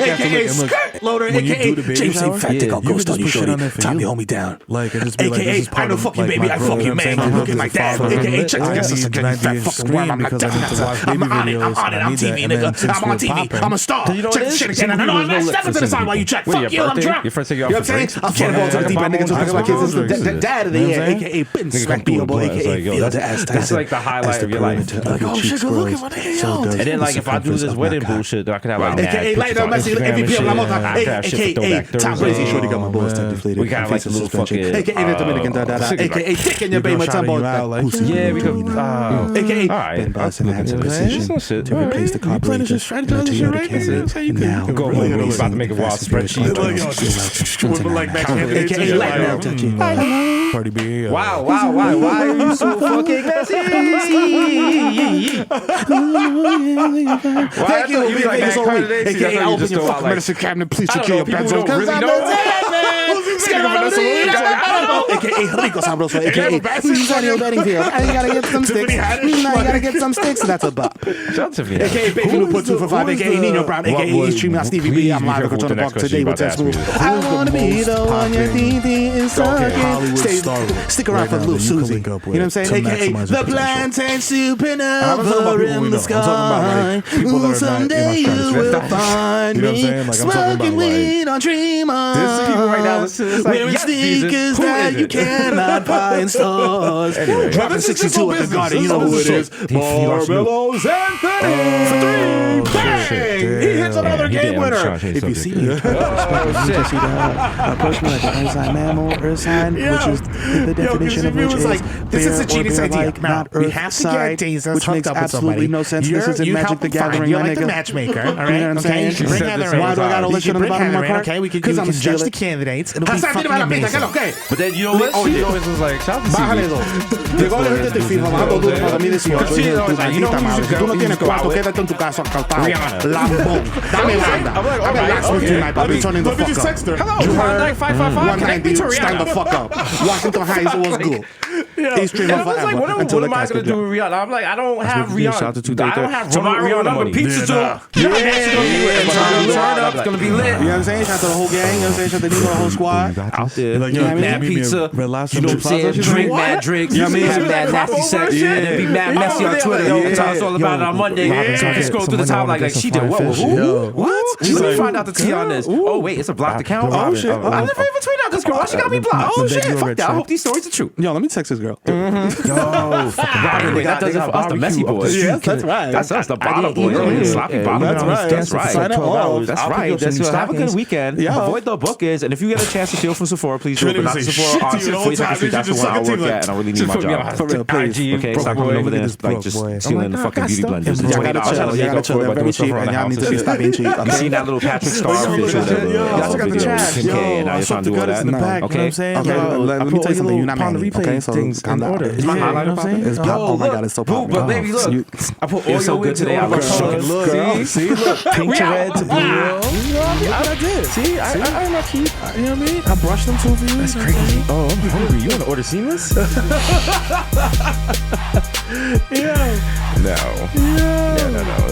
aka Skirt Loader, aka James A. Fat Dick, I'll ghost on you, shorty. Time to hold me down. Like, it just be like, AKA, I know fuck you, baby, I fuck you, man. Look at my dad. AKA, check this is a fat fucking worm. I'm like, I'm on it, I'm TV, nigga. I'm on TV, I'm a star. Check this shit again. No, I'm not stepping to the side while you check. Fuck you, I'm drunk. Your friends take you You know off what I'm saying? I'm cannonball to the deep end, nigga. Because my kids is the dad of the year, aka Ben Smackbeable, aka Feel the Ass That's like the highlight of your life. Like, oh shit, good looking, what the hell? And then like if I do this wedding bullshit, I could have like AKA Later Messi, MVP of La Mota, AKA Tom Brady, shorty got my balls deflated. We got like a little fucking AKA the Dominican Dada, AKA Dick in your bay, my tumble. yeah, we could AKA alright. Boston had a position to replace the carburetor in a Toyota Camry. And now, Go home. We're about to make a wild spreadsheet. AKA Lightning. Cardi B. Wow, why are you so fucking messy? Thank you, Vegas all week. AKA open your fucking medicine cabinet. Please secure your pencils. Because I'm a dead man. AKA Rico Sabroso. AKA Daniel Bedingfield. And you gotta get some sticks. Now you gotta get some sticks. That's a bop. Shout out to Tiffany. AKA Bacon who put 2 for 5. AKA Nino Brown. AKA Stream Not Stevie B. I'm live at Control the Buck today with Test Move. I wanna be the one your DD is sucking. Stick around for Lil Susie. You know what I'm saying? AKA the plantain supernova in the sky. Someday you will find me smoking weed on Dreamer. People right now listen to this like, wearing sneakers that you cannot buy in stores. Anyway, dropping 62 at the Garden. You know who it is. Marmelos Anthony. Bang! He hits another game winner. If you see me, you can see the person like the inside mammal, earth sign, which is the definition of which is like, this is a genius idea. Now, we have to get Jesus which makes absolutely no sense. This is in Magic the Gathering. You're like the matchmaker, all right? You know what I'm saying? Bring Heather in. Why do I got a list on the bottom of my card? Okay, we can judge the candidates. It'll be fucking amazing. But then you know what? She always was like, shout out to Bájale dos. Llegó la gente de FIFA, bajando duro para mí 18. Si tú no tienes cuarto, quédate en tu casa acaltado. Lambón. Dame banda. Dame locksmith tonight. I'll be turning the fuck up. hello, you heard? 190, stand the fuck up. Washington Heights was good. He's streaming forever. Like, what am I going to do with Rihanna? I'm like, I don't have Rihanna. I don't have Rihanna money. Pizza too. It's going to be lit. You know what I'm saying? Shout out to the whole gang. You know what I'm saying? Shout out to the whole squad. Out there. Like, you know what I mean? Mad pizza. You know what I'm saying? Drink mad drinks. You know what I mean? Have mad nasty sex. And then be mad messy on Twitter. Talk all about it on Monday. So I can scroll through the top like she did what? Who? What? Let me find out the tea on this. Oh, wait. It's a blocked account? Oh, shit. I never even tweeted out this girl. Why she got me blocked? Oh, shit. Fuck that. I hope these stories are true. Yo, let me text this girl. Yo, Wait, that does it for us, the messy boys. Yes, that's right. That's us, the bottom boys. Sloppy bottom. That's right. That's right. That's right. That's have a good weekend. Yeah. Avoid the bookings, and if you get a chance to steal from Sephora, please do it. But not Sephora on 42nd Street. That's the one I work at, and I really need my job. Okay, stop coming over there, like just stealing the fucking beauty blenders. Y'all gotta chill. They're very cheap, and y'all need to stop being cheap. You seen that little Patrick Starfish or whatever? Y'all got the trash. And I just trying to do all that. Okay. Let me tell you something. You're not mad. Okay, so calm down. Is my highlighter It's pop. Oh my god, it's so pop. But baby, look, I put all so good today. I look Look, see, look, pink to red to blue. I did. See, I not keep. You know what I mean? I brushed them too for you. That's crazy. Oh, I'm hungry. You want to order seamless? No.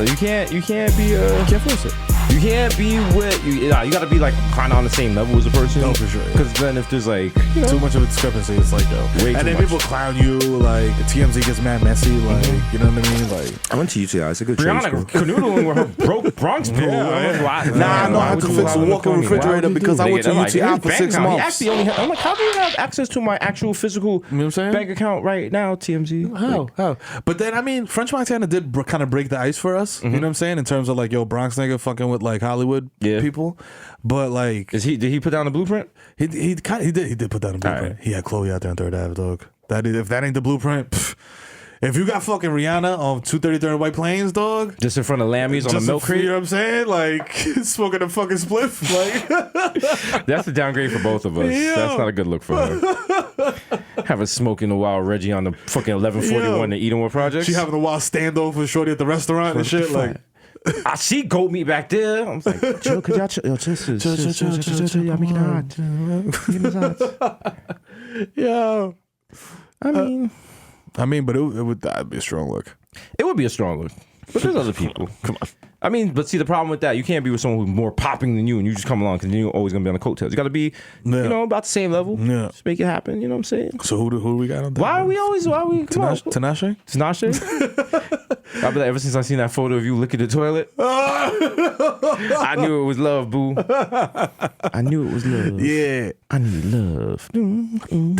You can't be can't force it. You can't be with you gotta be like kind of on the same level as a person. No, for sure. Because then if there's like too much of a discrepancy, it's like way and then much. people clown you, like TMZ gets mad messy, like you know what I mean? Like I went to UTI. It's a good Brianna canoodling with her broke Bronx pool. Nah, I had to fix a walk-in refrigerator because I went to UTI for 6 months. He actually only I'm like, how do you have access to my actual physical You know what I'm saying? bank account right now, TMZ? How? But then I mean, French Montana did kind of break the ice for us. You know what I'm saying? In terms of like, yo, Bronx nigga fucking with like Hollywood people. But like, Did he put down the blueprint? he did put down a blueprint. Right. He had Chloe out there on Third Ave, dog. If that ain't the blueprint. Pff, if you got fucking Rihanna on 233rd White Plains, dog. Just in front of Lammy's on a milk crate? You know what I'm saying? Like, smoking a fucking spliff. Like, That's the downgrade for both of us. Yo. That's not a good look for her. Having smoking a wild Reggie on the fucking 1141 to Edenwood Projects. she having a wild standoff with Shorty at the restaurant and shit. Like, I see goat meat back there. I'm like, chill, could y'all chill? Yo, chill. Y'all make it hot. yeah. I mean, but that'd be a strong look. it would be a strong look. But there's other people. Come on. I mean, but see, the problem with that, you can't be with someone who's more popping than you and you just come along because you're always going to be on the coattails. You got to be, about the same level. Yeah. Just make it happen. You know what I'm saying? So who do we got on that? Why are we Tinashe? I'll be like, ever since I seen that photo of you licking the toilet, I knew it was love, boo. I knew it was love. Yeah. I need love. And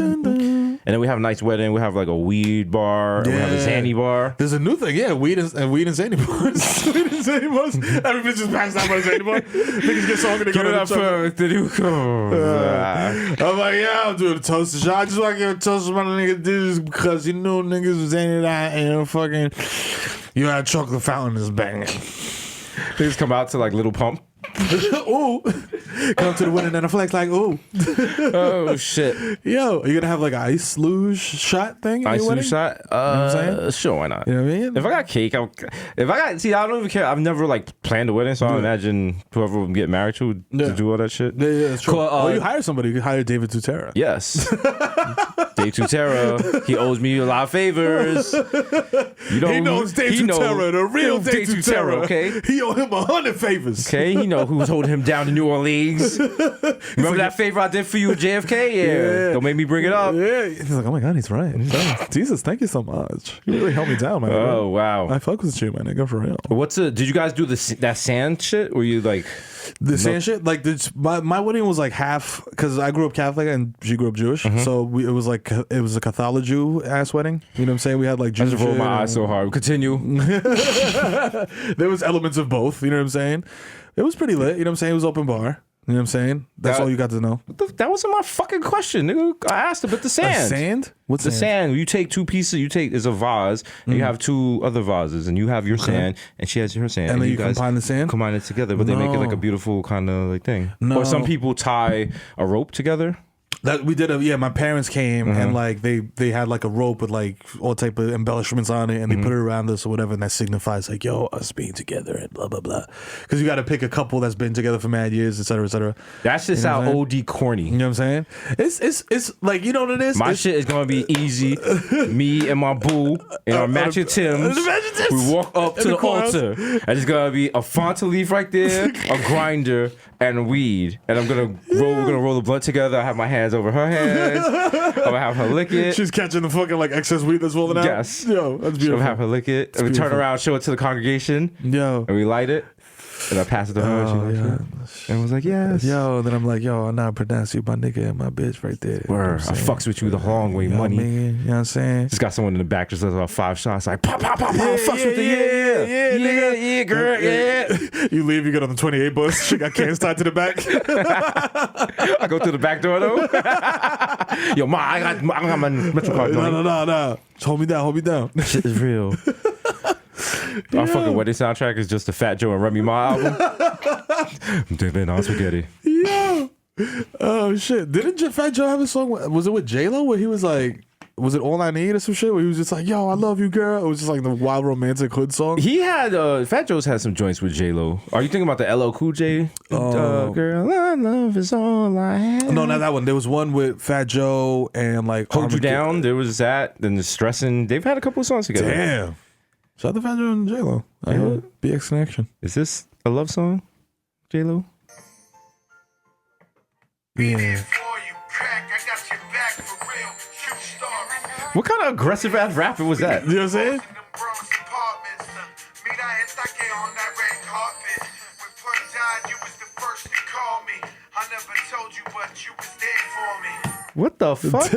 then we have a nice wedding. We have like a weed bar. And we have a Zanny bar. There's a new thing, weed and Zanny bars. Weed and Zanny bars. Every bitch just passed out by Zanny bar. Niggas get song and they go to the truck. the new code. I'm like, I'm doing a toast to shot. I just want to give a toast to my nigga dudes because you know niggas was Zanny that and fucking you had a chocolate fountain is banging. Niggas come out to like Little Pump. ooh. Come to the winning and a flex like, ooh. Oh shit. Yo, are you gonna have like an ice luge shot thing? Ice luge shot? You know what I'm saying? Sure, why not? You know what I mean? If I got cake, I don't even care. I've never like planned a wedding, so I imagine whoever I'm getting married to do all that shit. Yeah, that's true. You hire somebody, you could hire David Tutera. Yes. Dave Tutera, he owes me a lot of favors. You know, he knows Dave Tutera, the real Dave Tutera. Okay, he owe him 100 favors. Okay, he know who's holding him down in New Orleans. Remember that favor I did for you, JFK? Yeah. Don't make me bring it up. Yeah, he's like, oh my god, he's right. Jesus, thank you so much. You really helped me down, man. Oh wow, I fuck with you, man. Nigga, for real. Did you guys do that sand shit? Were you like the sand shit? Like my wedding was like half because I grew up Catholic and she grew up Jewish, so it was a Catholic Jew ass wedding. You know what I'm saying? We had like Jewish. I just rolled my eyes so hard. Continue. There was elements of both. You know what I'm saying? It was pretty lit. You know what I'm saying? It was open bar. You know what I'm saying? That's all you got to know. That wasn't my fucking question, nigga. I asked about the sand. Sand? What's the sand? You take two pieces. It's a vase, and you have two other vases, and you have your sand, and she has her sand, and then you guys combine the sand. Combine it together, but they make it like a beautiful kind of like thing. No. Or some people tie a rope together. That we did my parents came and like they had like a rope with like all type of embellishments on it and they put it around us or whatever, and that signifies like, yo, us being together and blah blah blah, because you got to pick a couple that's been together for mad years, etc etc. That's just how OD corny. You know what I'm saying? It's like, you know what it is. My shit is gonna be easy. Me and my boo and our matching Tims. We walk up to the altar and it's gonna be a Fanta leaf right there, a grinder, and weed, and we're gonna roll the blunt together. I have my hands over her hands. I'm gonna have her lick it. She's catching the fucking like excess weed that's rolling out. Yes. Yo, that's beautiful. I'm gonna have her lick it. And we turn around, show it to the congregation. Yo. And we light it. And I pass it to her. And I was like, yes. Yo, then I'm like, yo, I now pronounce you my nigga and my bitch right there. Word. I fucks with you the long way, money. You know what I'm saying? Just got someone in the back just does about 5 shots. Like, pop, pop, pop, pop. Fucks with the yeah, girl, yeah. You leave, you get on the 28 bus. She got cans tied to the back. I go through the back door though. Yo, ma, I got my Metro card. No. Just hold me down. Shit is real. Our fucking wedding soundtrack is just the Fat Joe and Remy Ma album. I'm dipping on spaghetti. Yo. Oh shit! Didn't Fat Joe have a song? Was it with J-Lo where he was like, was it All I Need or some shit? Where he was just like, yo, I love you, girl. It was just like the wild romantic hood song. He had Fat Joe's had some joints with J-Lo. Are you thinking about the LL Cool J? Girl, I love is all I have. No, not that one. There was one with Fat Joe and like Hold You Down. There was that. Then the Stressing. They've had a couple of songs together. Damn. Shout out to Fat Joe and J-Lo. I heard BX Connection. Is this a love song, J-Lo? Yeah. What kind of aggressive ass rapper was that? You know what I'm saying? What the fuck?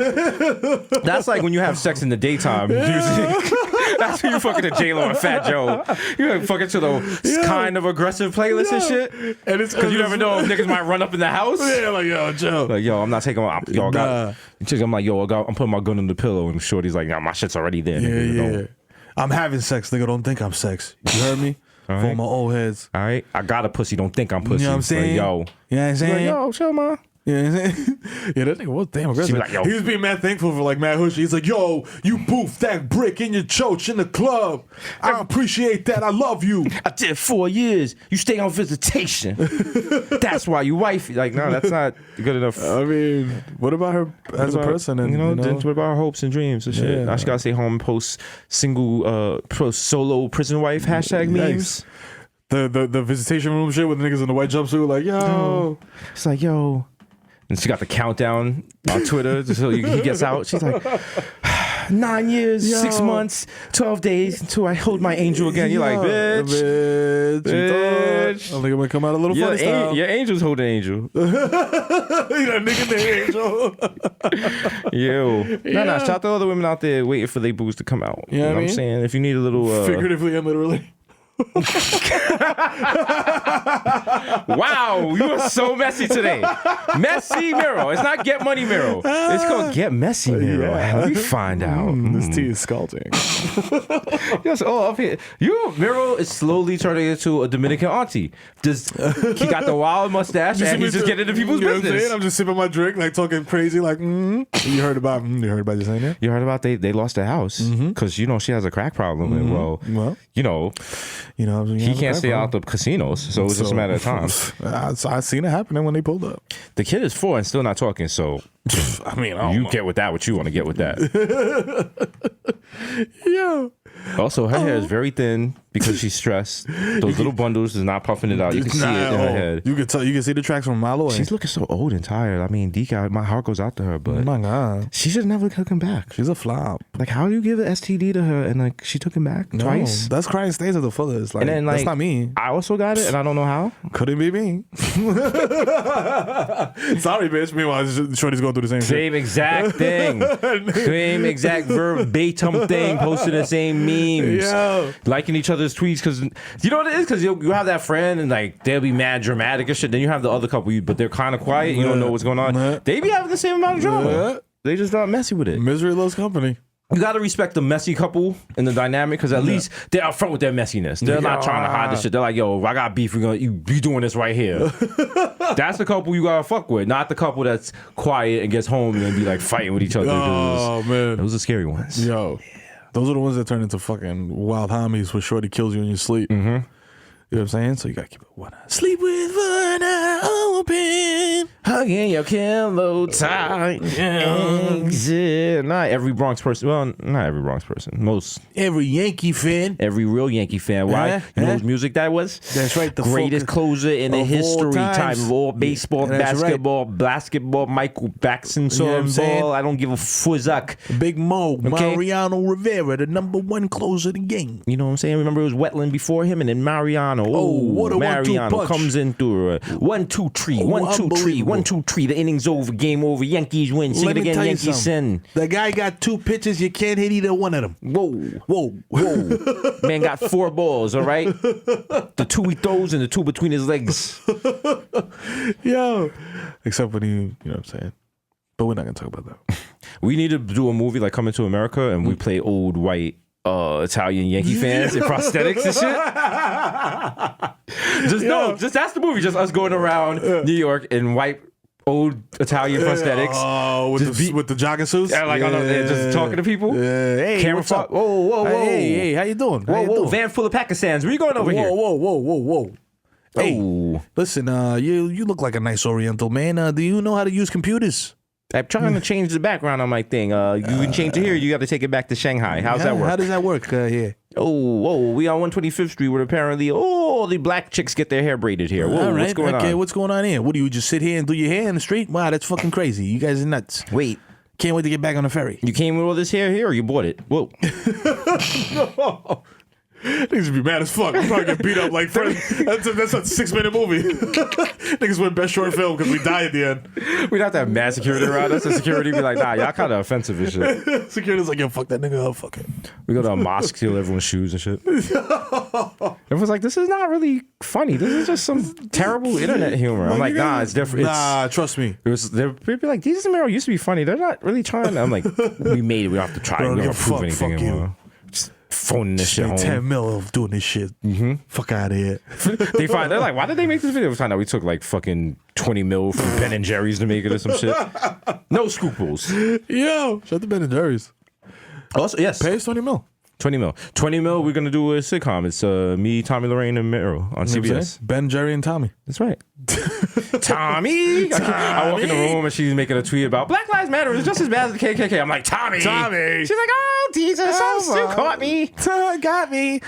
That's like when you have sex in the daytime music. That's when you fucking to J-Lo and Fat Joe. You fucking to the kind of aggressive playlist and shit. And it's because you never know if niggas might run up in the house. Yeah, like, yo, Joe. Like, yo, I'm not taking my, yo, I'm like, yo, I'm putting my gun on the pillow, and Shorty's like, nah, my shit's already there. Yeah. I'm having sex, nigga. Don't think I'm sex. You heard me? All For right. my old heads. All right. I got a pussy. Don't think I'm pussy. You know what I'm saying? Like, yo. You know what I'm saying? Like, yo, chill, man. You know what I'm saying? Yeah, that nigga was damn aggressive. Like, yo. He was being mad thankful for like mad hushy. He's like, yo, you boofed that brick in your church in the club. I appreciate that. I love you. I did 4 years. You stay on visitation. That's why you wifey. Like, no, that's not good enough. I mean, what about her as a person? And you know, what about her hopes and dreams and shit? Now she gotta stay home and post solo prison wife hashtag memes. The visitation room shit with the niggas in the white jumpsuit, like, yo. It's like, yo. And she got the countdown on Twitter so he gets out. She's like, 9 years, 6 months, 12 days until I hold my angel again. You're like, bitch. I think I'm gonna come out a little funny style. Your angel's holding angel. You that nigga the angel. Yo. Nah, shout out to all the women out there waiting for their boos to come out. You know what I'm saying? If you need a little... figuratively and literally. Wow, you are so messy today. Messy Miro. It's not Get Money Miro. It's called Get Messy Miro. Let me find out. This tea is scalding. Yes, up here. Miro is slowly turning into a Dominican auntie. He got the wild mustache and he's just getting into people's business. I'm just sipping my drink, like talking crazy, like, You heard about you saying that? You heard about they lost their house because she has a crack problem and he can't stay out the casinos, so it's just a matter of time. I seen it happening when they pulled up. The kid is 4 and still not talking, so I mean, you get with that what you want to get with that. Yeah. Also, her hair is very thin because she's stressed. Those little bundles is not puffing it out. You can see it in her head. You can see the tracks from a mile away. She's looking so old and tired. I mean, Dika, my heart goes out to her, but oh my God, she should never took him back. She's a flop. Like, how do you give an STD to her and like she took him back twice? That's crying stays at the fullest. Like, and then, that's not me. I also got it, and I don't know how. Couldn't be me. Sorry, bitch. Meanwhile, Shorty's going through the same shit. Same exact thing. Same exact verbatim thing. Posting the same memes. Yo. Liking each other's tweets because you know what it is? Because you have that friend and like they'll be mad dramatic and shit. Then you have the other couple, but they're kind of quiet. You don't know what's going on. They be having the same amount of drama. They just not messy with it. Misery loves company. You got to respect the messy couple and the dynamic because at least they're upfront with their messiness. They're not trying to hide this shit. They're like, yo, I got beef. You be doing this right here. That's the couple you got to fuck with, not the couple that's quiet and gets home and be like fighting with each other. Oh, man. Those are scary ones. Yo, those are the ones that turn into fucking wild homies where Shorty kills you in your sleep. Mm-hmm. You know what I'm saying? So you got to keep it one eye. Sleep with one eye open. Hugging your pillow tight. Exit. Not every Bronx person. Well, not every Bronx person. Most. Every Yankee fan. Every real Yankee fan. Why? You know whose music that was? That's right. The greatest closer in the history time of all baseball, basketball, Michael Jackson, softball. I don't give a fuzzuck. Big Mo, Mariano Rivera, the #1 closer of the game. You know what I'm saying? Remember it was Wetland before him and then Mariano. Oh, what a Mariano 1-2 punch. comes in through 1-2-3, 1-2-3, 1-2-3. The inning's over, game over. Yankees win. Sing it again, Yankees sin. The guy got 2 pitches. You can't hit either one of them. Whoa. Man got 4 balls, all right? The 2 he throws and the 2 between his legs. Yo. Except when you know what I'm saying? But we're not going to talk about that. We need to do a movie like Coming to America and we play old white Italian Yankee fans in prosthetics and shit. Just that's the movie. Just us going around New York in white old Italian prosthetics. Oh, with the jogging suits? Yeah, like just talking to people. Hey, camera what's up? Whoa. Hey, how you doing? Whoa, van full of Pakistans. Where you going over here? Whoa. Hey, listen, you look like a nice Oriental man. Do you know how to use computers? I'm trying to change the background on my thing. You can change it here. You got to take it back to Shanghai. How's that work? How does that work here? Oh, we on 125th Street where apparently the black chicks get their hair braided here. Whoa, all right, what's going on? Okay, what's going on here? What do you just sit here and do your hair in the street? Wow, that's fucking crazy. You guys are nuts. Wait. Can't wait to get back on the ferry. You came with all this hair here or you bought it? Whoa. Niggas would be mad as fuck. We probably get beat up like Fred. That's a 6-minute movie. Niggas win best short film because we die at the end. We'd have to have mad security around us, and security be like, nah, y'all kind of offensive and shit. Security's like, yo, fuck that nigga up, fuck it. We go to a mosque, steal everyone's shoes and shit. Everyone's like, this is not really funny. This is just some terrible internet humor. I'm like, nah, it's different. Nah, trust me. They'd be like, these Mero used to be funny. They're not really trying. I'm like, we made it. We don't have to try. Bro, we don't have to prove anything anymore. Phoning this shit home. 10 mil of doing this shit. Fuck out of here. They're like, why did they make this video? We find out we took like fucking 20 mil from Ben and Jerry's to make it or some shit. No scruples. Yo, shout out to Ben and Jerry's. Also, yes. Pay us 20 mil. 20 mil. 20 mil, we're going to do a sitcom. It's me, Tommy, Lorraine, and Mero on CBS. Ben, Jerry, and Tommy. That's right. Tommy! I walk in the room and she's making a tweet about Black Lives Matter is just as bad as the KKK. I'm like, Tommy! She's like, oh, Jesus, still caught me. Got me.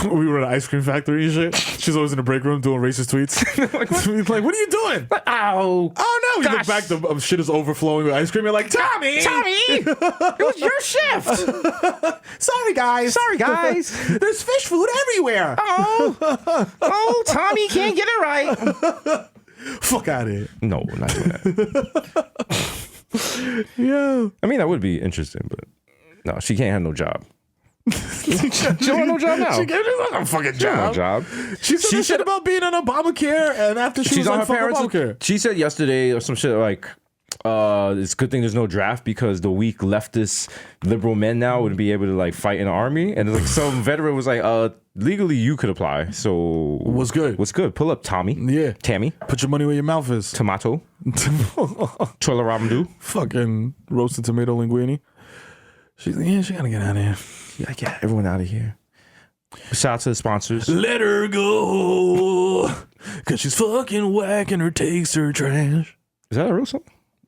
We were at an ice cream factory and shit. She's always in the break room doing racist tweets. like, what are you doing? Oh no! You look back, the shit is overflowing with ice cream. You're like, Tommy! It was your shift! Sorry, guys. There's fish food everywhere. Oh, Tommy can't get it right. Fuck out of here. No, not doing that. Yeah. I mean, that would be interesting, but no, she can't have no job. She want no job now. She gave me a fucking She want no job. job. She said shit about being on Obamacare, and after she was on like, her fuck parents. Obamacare. She said yesterday or some shit like, it's a good thing there's no draft because the weak leftist liberal men now would be able to like fight in the army. And like some veteran was like, legally you could apply. So what's good? What's good? Pull up Tommy. Yeah. Tammy. Put your money where your mouth is. Tomato. Chola Ramandu. Fucking roasted tomato linguine. She's like, yeah, she gotta get out of here. Yeah, get everyone out of here. Shout out to the sponsors. Let her go. Cause she's fucking whack and her takes are trash. Is that a real song?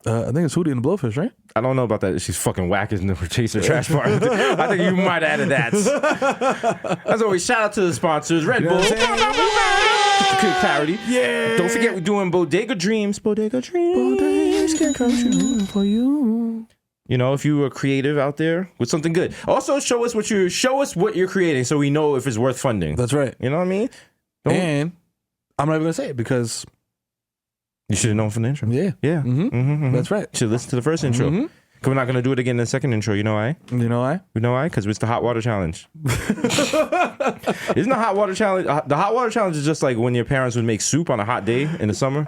I think it's Hootie and the Blowfish, right? I don't know about that. She's fucking whack in the chaser trash part. I think you might have added that. As always, shout out to the sponsors. Red Bull. Good clarity. Yeah. Don't forget we're doing Bodega Dreams. Bodega Dreams can come true for you. You know, if you are creative out there with something good. Also show us what you're creating so we know if it's worth funding. That's right. You know what I mean? And I'm not even gonna say it because you should have known from the intro. Yeah. Yeah. That's right. Should listen to the first intro. Because we're not going to do it again in the second intro. You know why? You know why? You know why? Because it's the hot water challenge. Isn't the hot water challenge? The hot water challenge is just like when your parents would make soup on a hot day in the summer.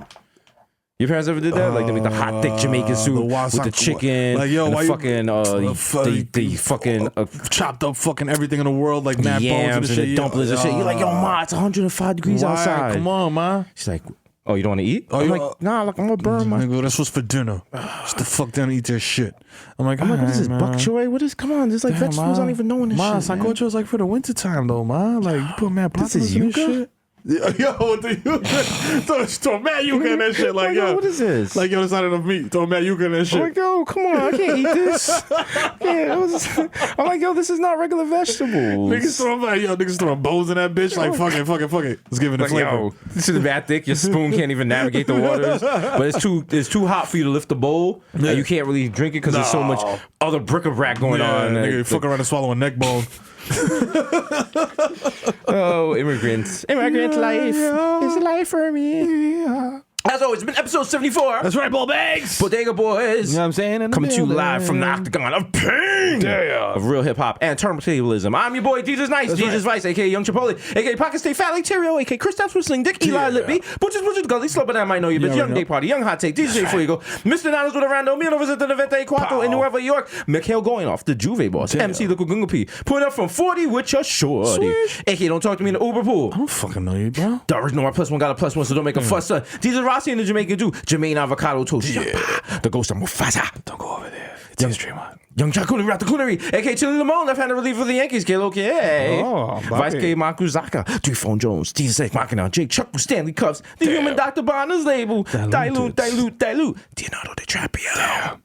Your parents ever did that? Like they make the hot thick Jamaican soup with the chicken, like, yo, and why the fucking chopped up fucking everything in the world, like mad bones yams and and shit. the dumplings and shit. You're like, yo, ma, it's 105 degrees outside. Come on, ma. She's like, oh, you don't want to eat? Oh, I'm like, nah, like I'm gonna burn my. This was for dinner. Just the fuck down and eat this shit. I'm like, what is this, bok choy? What is? Come on, there's like vegetables I don't even know in this shit. Sancocho is like for the winter time though, ma. Like you put mad This platanos is in this yuca? shit. Yo, what the yuca? Throw mad yuca in that shit. Like, yo, what is this? Like, yo, it's not enough meat. Throw mad yuca in that shit. I'm like, yo, come on, I can't eat this. I'm like, yo, this is not regular vegetables. Niggas throwing bones in that bitch. Like, fuck it. Let's give it a Like, flavor. yo, this is bad thick. Your spoon can't even navigate the waters. But it's too hot for you to lift the bowl. And you can't really drink it because there's so much other bric-a-brac going on. Nigga, you fuck around and swallow a neck bone. Oh, immigrants. Immigrant life is life for me. As always, it's been episode 74. That's right, ball bags. Bodega Boys. You know what I'm saying? Coming to you live from the octagon of pain. Of real hip hop and turntablism. I'm your boy, Jesus Nice, Jesus Vice, aka Young Chipotle, aka Pocket State Fat Lake Terrio, aka Chris Stapps Whistling Dick, Eli Lippy, Butchers Gully, Slow But I Might Know You, Bitch, Young Day Party, Young Hot Take, DJ Fuego, Mr. Nanos with a rando, Mino Visit the Vente Quattro in Nueva York, Mikhail Going Off, the Juve Boss, MC Liquid Gunga P, putting up from 40 with your shorty. aka Don't Talk to Me in the Uber Pool. I don't fucking know you, bro. The original R +1 got a +1, so don't make a fuss, son. Jesus Rossi and the Jamaican Jew, Jermaine Avocado Toast, the Ghost of Mufasa. Don't go over there. It's extreme hot. Young Chakuni Ratakunari, aka Chili Limon, left-handed reliever for the Yankees, Kalo K. Vice K. Makuzaka, Three-Phone Jones, Jesus Machina, Jake Chuck, Stanley Cuffs, the Human Dr. Bonner's label, Dilute, Leonardo DiCaprio,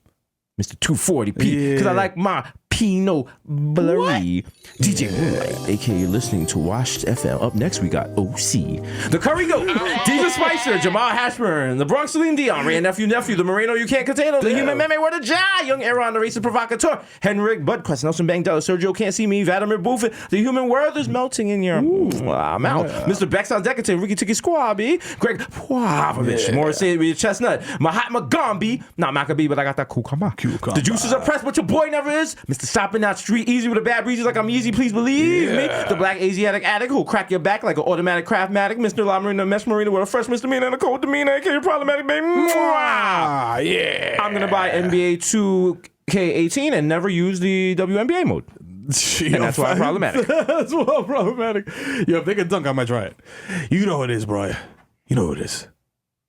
Mr. 240p, because I like my Pinot Blurry. DJ Moonlight, aka listening to Washed FM. Up next, we got OC, the Curry Goat, Diva Spicer, Jamal Hashburn, the Bronx Celine Dion, Ray Nephew, the Moreno You Can't Contain, the Human Meme, Word of Jah, Young Aaron, the Racist Provocateur, Henrik Budquest, Nelson Bangdella, Sergio Can't See Me, Vladimir Buffett, the Human World is melting in your mouth. Mr. Bexon Decatin, Ricky Tiki Squabby, Greg Popovich, Morris Sadie Chestnut, Mahatma Gandhi, not Maccabee, but I got that cucumber. The juices are pressed, but your boy never is. Mr. Stopping out street easy with a bad breezy like I'm easy, please believe me. The black Asiatic addict who'll crack your back like an automatic craftmatic. Mr. La Marina, Mesh Marina with a fresh misdemeanor and a cold demeanor, aka problematic, baby. Yeah. I'm gonna buy NBA 2K18 and never use the WNBA mode. And that's why I'm problematic. That's why I'm problematic. Yo, if they can dunk, I might try it. You know what it is, bro. You know what it is.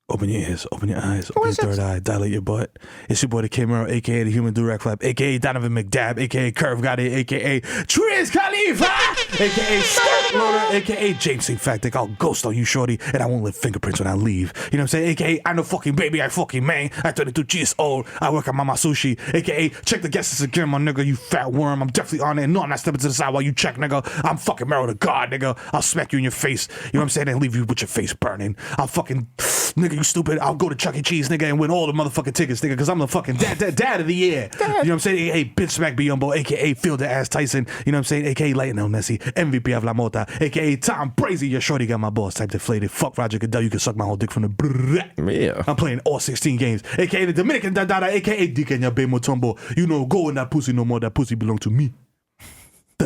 Open your ears, open your eyes, open your third eye, dilate your butt. It's your boy, the K-Mero, a.k.a. the Human Durag Flap, a.k.a. Donovan McDab, a.k.a. Curve Gotti, a.k.a. Triz Khalifa, a.k.a. Skirt Loader, a.k.a. James St. Factic. I'll ghost on you, shorty, and I won't leave fingerprints when I leave. You know what I'm saying? A.k.a. I'm no fucking baby, I fucking man. I 32 years old. I work at Mama Sushi, a.k.a. check the guests again, my nigga, you fat worm. I'm definitely on it. No, I'm not stepping to the side while you check, nigga. I'm fucking Mero to God, nigga. I'll smack you in your face. You know what I'm saying? And leave you with your face burning. I'll fucking, nigga, you stupid. I'll go to Chuck E. Cheese, nigga, and win all the motherfucking tickets, nigga, because I'm the fucking dad of the year. You know what I'm saying? A.k.a. Bitch Smack Biombo, a.k.a. Fielder Ass Tyson, you know what I'm saying? A.k.a. Lionel Messi, MVP of La Mota, a.k.a. Tom Brady, your shorty got my balls type deflated. Fuck Roger Goodell, you can suck my whole dick from the brrrr. Yeah. I'm playing all 16 games, a.k.a. the Dominican Dadada, a.k.a. Dikenya Be Mutombo. You know, go in that pussy no more, that pussy belong to me.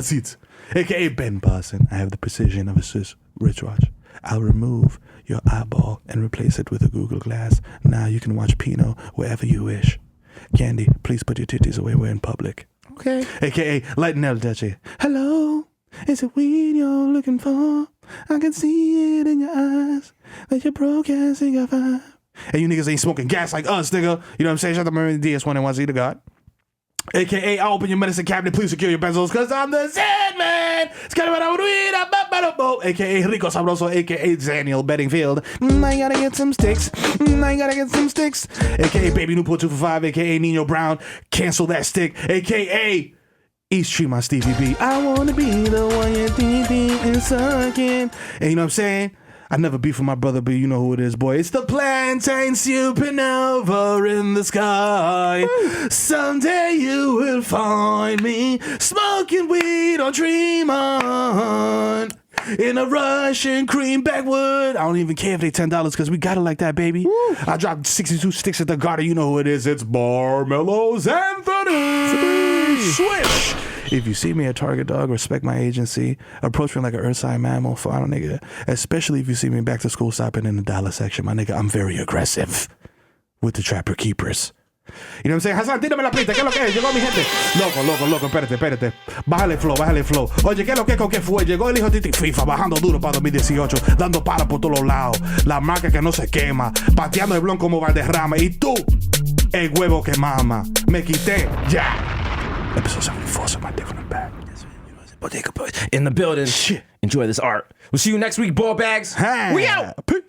That's it. AKA Ben Parson. I have the precision of a Swiss wristwatch. I'll remove your eyeball and replace it with a Google Glass. Now you can watch Pinot wherever you wish. Candy, please put your titties away. We're in public. Okay. AKA Lighten El Duchy. Hello, is it weed you're looking for? I can see it in your eyes that you're broke and single five. Hey, you niggas ain't smoking gas like us, nigga. You know what I'm saying? Shout out to my DS1 and 1Z to God. AKA, I'll open your medicine cabinet. Please secure your benzos, because I'm the Sandman. AKA Rico Sabroso, AKA Daniel Bedingfield. I gotta get some sticks. I gotta get some sticks. AKA Baby Newport 245, AKA Nino Brown. Cancel that stick. AKA East Tremont Stevie B. I wanna be the one you're deep and sucking. And you know what I'm saying? I never beef with my brother, but you know who it is, boy. It's the plantain supernova in the sky. Someday you will find me smoking weed on Tremont in a Russian cream backwood. I don't even care if they $10 because we got it like that, baby. Woo. I dropped 62 sticks at the Garter. You know who it is. It's Barmelos Anthony. Swish. If you see me at Target, dog, respect my agency. Approach me like an earthside mammal, final nigga. Especially if you see me back to school stopping in the dollar section, my nigga. I'm very aggressive with the trapper keepers. You know what I'm saying? Hassan, tírame la pista. ¿Qué es lo que es? Llegó mi gente. Loco. Espérate. Bájale el flow. Oye, ¿qué es lo que con qué fue? Llegó el hijo de Titi FIFA bajando duro para 2018, dando palos por todos los lados. La marca que no se quema, pateando el blon como Valderrama. Y tú, el huevo que mama. Me quité ya. Episode 74, so my dick on the back. In the building. Shit. Enjoy this art. We'll see you next week, ball bags. Hey. We out. Peace.